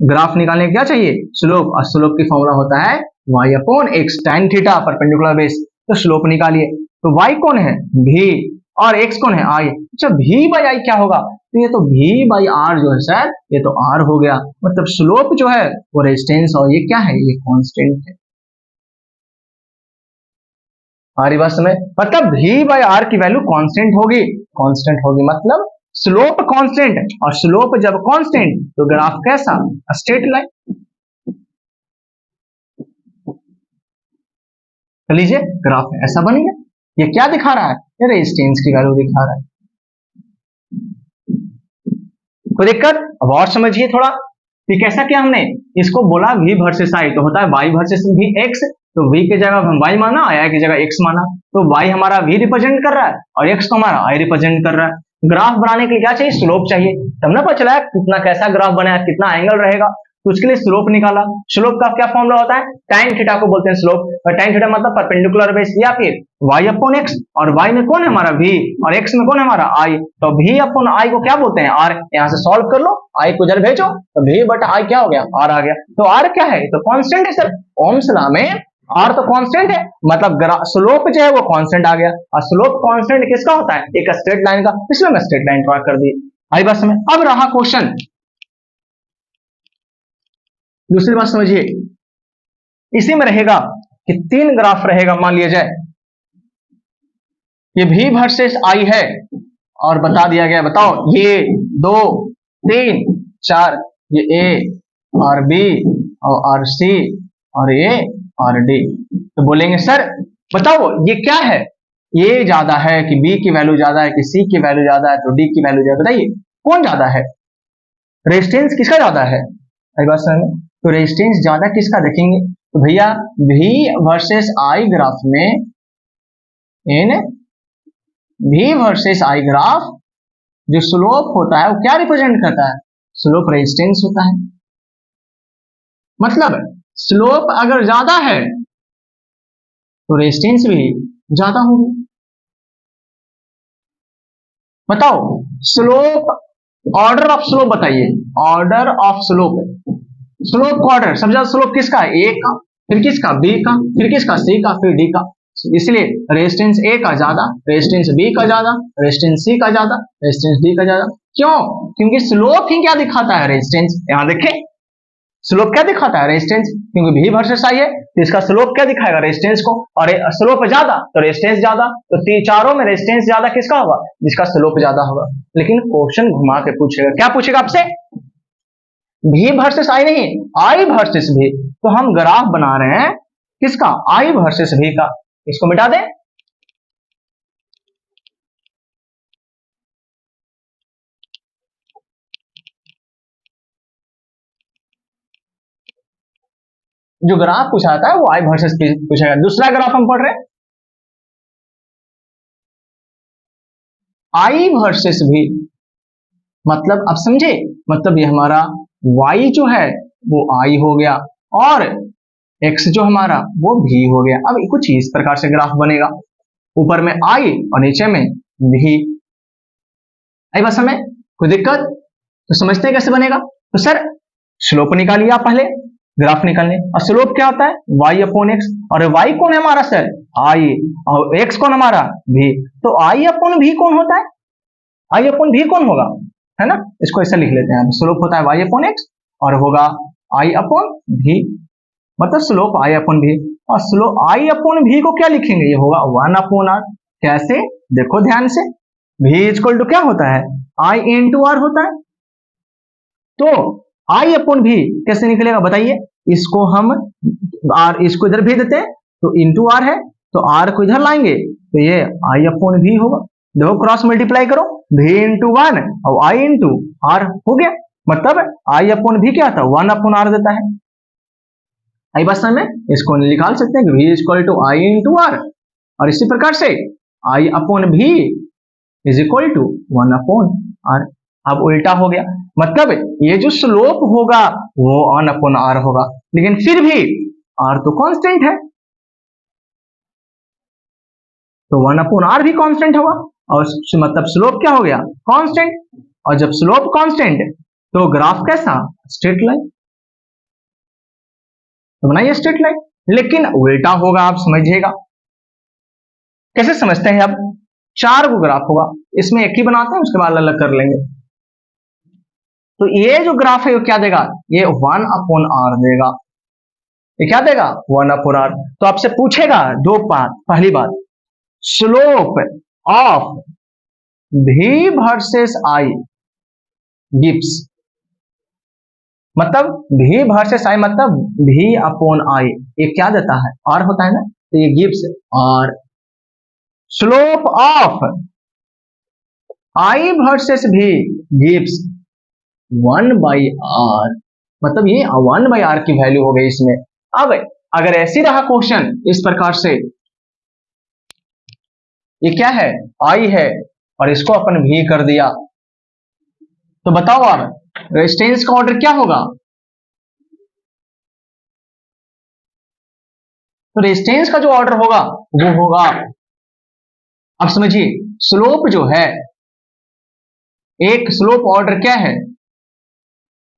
ग्राफ निकालने के क्या चाहिए, स्लोप, और स्लोप की फॉर्मूला होता है y upon x tan theta perpendicular base. तो स्लोप निकालिए, तो y कौन है, v, और x कौन है, I। अच्छा v बाई आई क्या होगा, तो ये तो v बाई आर जो है सर, ये तो r हो गया, मतलब स्लोप जो है वो रेजिस्टेंस, और ये क्या है, ये कांस्टेंट है। हमारी बात समझ, मतलब v बाई आर की वैल्यू कांस्टेंट होगी, कांस्टेंट होगी, मतलब स्लोप कांस्टेंट, और स्लोप जब कांस्टेंट तो ग्राफ कैसा, स्ट्रेट लाइन। तो लीजिए ग्राफ ऐसा बन गया, ये क्या दिखा रहा है, ये रेजिस्टेंस की वैल्यू दिखा रहा है। कोई दिक्कत, अब और समझिए थोड़ा, ये कैसा किया हमने, इसको बोला V वर्सेस I, तो होता है y वर्सेस V x, तो V की जगह हम y माना, I की जगह x माना, तो y हमारा V रिप्रेजेंट कर रहा है और x को हमारा I रिप्रेजेंट कर रहा है। ग्राफ बनाने के लिए क्या चाहिए, स्लोप चाहिए, तब ना पता चला कितना कैसा ग्राफ बनाया, कितना एंगल रहेगा, तो उसके लिए स्लोप निकाला। स्लोप का क्या फॉर्मूला होता है, tan थीटा को बोलते हैं स्लोप, और tan थीटा मतलब परपेंडिकुलर बेस, या फिर y अपॉन x, और y में कौन है हमारा v, और x में कौन है हमारा I, तो v अपॉन I को क्या बोलते हैं, r। यहां से सॉल्व कर लो, I को जब भेजो तो v बटा I क्या हो गया, r आ गया। तो r क्या है, तो कांस्टेंट है सर, ओम्स लॉ में r तो कांस्टेंट है, मतलब स्लोप जो है वो कांस्टेंट आ गया, और स्लोप कांस्टेंट किसका होता है, एक स्ट्रेट लाइन का, इसलिए मैं स्ट्रेट लाइन ड्रॉ कर दी। आई बात समझ। अब रहा क्वेश्चन, दूसरी बात समझिए, इसी में रहेगा कि 3 ग्राफ रहेगा, मान लिया जाए ये V वर्सेस I है, और बता दिया गया, बताओ ये 2 3 4, ये A और B और C और ये और D, तो बोलेंगे सर बताओ ये क्या है, ये ज्यादा है कि B की वैल्यू ज्यादा है कि C की वैल्यू ज्यादा है, तो D की वैल्यू ज्यादा, बताइए कौन ज्यादा है, रेजिस्टेंस किसका ज्यादा है, बात समझ में। तो रेजिस्टेंस ज्यादा किसका देखेंगे, तो भैया V वर्सेस I ग्राफ में, इन V वर्सेस I ग्राफ जो स्लोप होता है वो क्या रिप्रेजेंट करता है, स्लोप रेजिस्टेंस होता है, मतलब स्लोप अगर ज्यादा है तो रेजिस्टेंस भी ज्यादा होगी। बताओ स्लोप, ऑर्डर ऑफ स्लोप बताइए, ऑर्डर ऑफ स्लोप, स्लोप का ऑर्डर, सबसे ज्यादा स्लोप किसका है, A का, फिर किसका B का, फिर किसका C का, फिर D का, इसलिए रेजिस्टेंस A का ज्यादा, रेजिस्टेंस B का ज्यादा, रेजिस्टेंस C का ज्यादा, रेजिस्टेंस D का ज्यादा। क्यों, क्योंकि स्लोप ही क्या दिखाता है, रेजिस्टेंस। यहां देखें स्लोप क्या दिखाता है, रेजिस्टेंस, क्योंकि V वर्सेस I है तो इसका स्लोप क्या दिखाएगा, रेजिस्टेंस को, और स्लोप ज्यादा तो रेजिस्टेंस ज्यादा, तो चारों में रेजिस्टेंस ज्यादा किसका होगा, जिसका स्लोप ज्यादा होगा। लेकिन क्वेश्चन घुमा के पूछेगा, क्या पूछेगा आपसे, V वर्सेस I नहीं, I वर्सेस V, तो हम ग्राफ बना रहे हैं किसका, I वर्सेस V का, इसको मिटा दें, जो ग्राफ पूछा था वो I वर्सेस पूछेगा। दूसरा ग्राफ हम पढ़ रहे हैं I वर्सेस V, मतलब अब समझे, मतलब ये हमारा y जो है वो i हो गया और x जो हमारा वो v हो गया। अब कुछ इस प्रकार से ग्राफ बनेगा, ऊपर में i और नीचे में v। आई बस हमें कोई दिक्कत? तो समझते हैं कैसे बनेगा। तो सर स्लोप निकालिए आप पहले, ग्राफ निकालने, और स्लोप क्या होता है y अपॉन एक्स, और y कौन है हमारा सर i, और x कौन हमारा v, तो i अपॉन v कौन होता है, i अपॉन v कौन होगा, है ना। इसको ऐसा लिख लेते हैं, स्लोप होता है y अपॉन एक्स और होगा i अपॉन v, मतलब स्लोप i अपॉन v। और स्लोप i अपॉन v को क्या लिखेंगे, ये होगा 1 अपॉन r। कैसे, देखो ध्यान से, v इक्वल टू क्या होता है i इंटू r होता है। तो i अपॉन v कैसे निकलेगा बताइए, इसको हम r इसको इधर भेज देते हैं तो इंटू r है, तो r को इधर लाएंगे तो ये i अपॉन v होगा। देखो क्रॉस मल्टीप्लाई करो, v इंटू वन और i इंटू r हो गया, मतलब i अपॉन v क्या था 1 अपॉन r देता है। आई बात समझ में, इसको निकाल सकते हैं कि v equal to i into r, और इसी प्रकार से i upon v is equal to 1 upon r। अब उल्टा हो गया, मतलब ये जो स्लोप होगा वो 1 अपॉन r होगा, लेकिन फिर भी r तो कांस्टेंट है, तो 1 अपॉन r भी कांस्टेंट होगा, और मतलब स्लोप क्या हो गया कांस्टेंट, और जब स्लोप कांस्टेंट तो ग्राफ कैसा स्ट्रेट लाइन, तो बनाइए स्ट्रेट लाइन, लेकिन उल्टा होगा, आप समझिएगा। कैसे समझते हैं, अब 4 को ग्राफ होगा, इसमें एक ही बनाते हैं उसके बाद अलग अलग कर लेंगे। तो ये जो ग्राफ है वो क्या देगा, ये 1 अपॉन r देगा, ये क्या देगा 1 अपॉन r। तो आपसे पूछेगा दो बात, पहली बात slope of v versus i gives, मतलब v वर्सेस i मतलब v अपॉन i, ये क्या देता है r होता है ना, तो ये gives r। Slope of i versus v gives 1 by r, मतलब ये 1 बाई r की वैल्यू हो गई इसमें। अब अगर ऐसी रहा क्वेश्चन इस प्रकार से, ये क्या है i है और इसको अपन v कर दिया, तो बताओ अब रेजिस्टेंस का ऑर्डर क्या होगा, तो रेजिस्टेंस का जो ऑर्डर होगा वो होगा, अब समझिए स्लोप जो है, एक स्लोप ऑर्डर क्या है,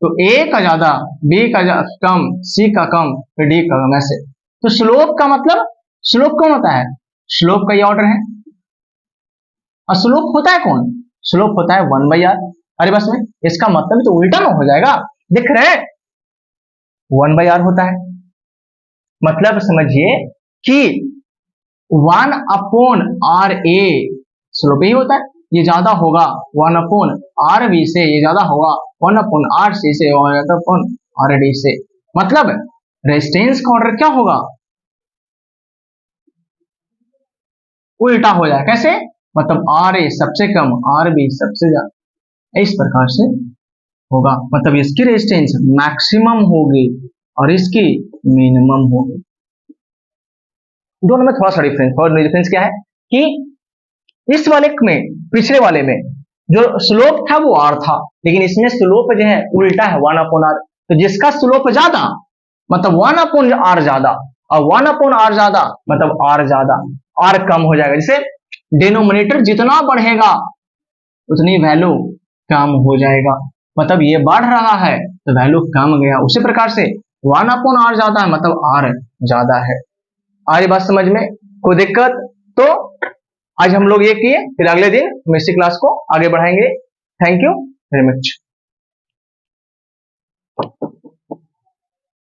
तो a का ज्यादा b का कम c का कम फिर d का कम, ऐसे। तो स्लोप का मतलब, स्लोप कौन होता है, स्लोप का ये ऑर्डर है, और स्लोप होता है कौन, स्लोप होता है 1 बाई r। अरे बस में इसका मतलब तो उल्टा ना हो जाएगा, दिख रहे 1 बाई r होता है, मतलब समझिए कि 1 अपॉन r a स्लोप ही होता है, ये ज्यादा होगा 1 अपॉन r b से, ये ज्यादा होगा 1 अपॉन r c से और अपॉन r d से, मतलब रेजिस्टेंस का ऑर्डर क्या होगा उल्टा हो जाए। कैसे, मतलब r a सबसे कम r b सबसे ज्यादा, इस प्रकार से होगा, मतलब इसकी रेजिस्टेंस मैक्सिमम होगी और इसकी मिनिमम होगी। दोनों में थोड़ा सा डिफरेंस, और डिफरेंस क्या है कि इस वाले में, पिछले वाले में जो स्लोप था वो r था, लेकिन इसमें स्लोप जो है उल्टा है 1 अपॉन r, तो जिसका स्लोप ज्यादा मतलब 1 अपॉन r ज्यादा, और 1 अपॉन r ज्यादा मतलब r ज्यादा, r कम हो जाएगा, जैसे डिनोमिनेटर जितना बढ़ेगा उतनी वैल्यू कम हो जाएगा, मतलब ये बढ़ रहा है तो वैल्यू कम गया, उसी प्रकार से 1 अपॉन r ज्यादा है मतलब r ज्यादा है। आज बात समझ में, कोई दिक्कत? तो आज हम लोग ये किए, फिर अगले दिन हम इसी क्लास को आगे बढ़ाएंगे। Thank you very much.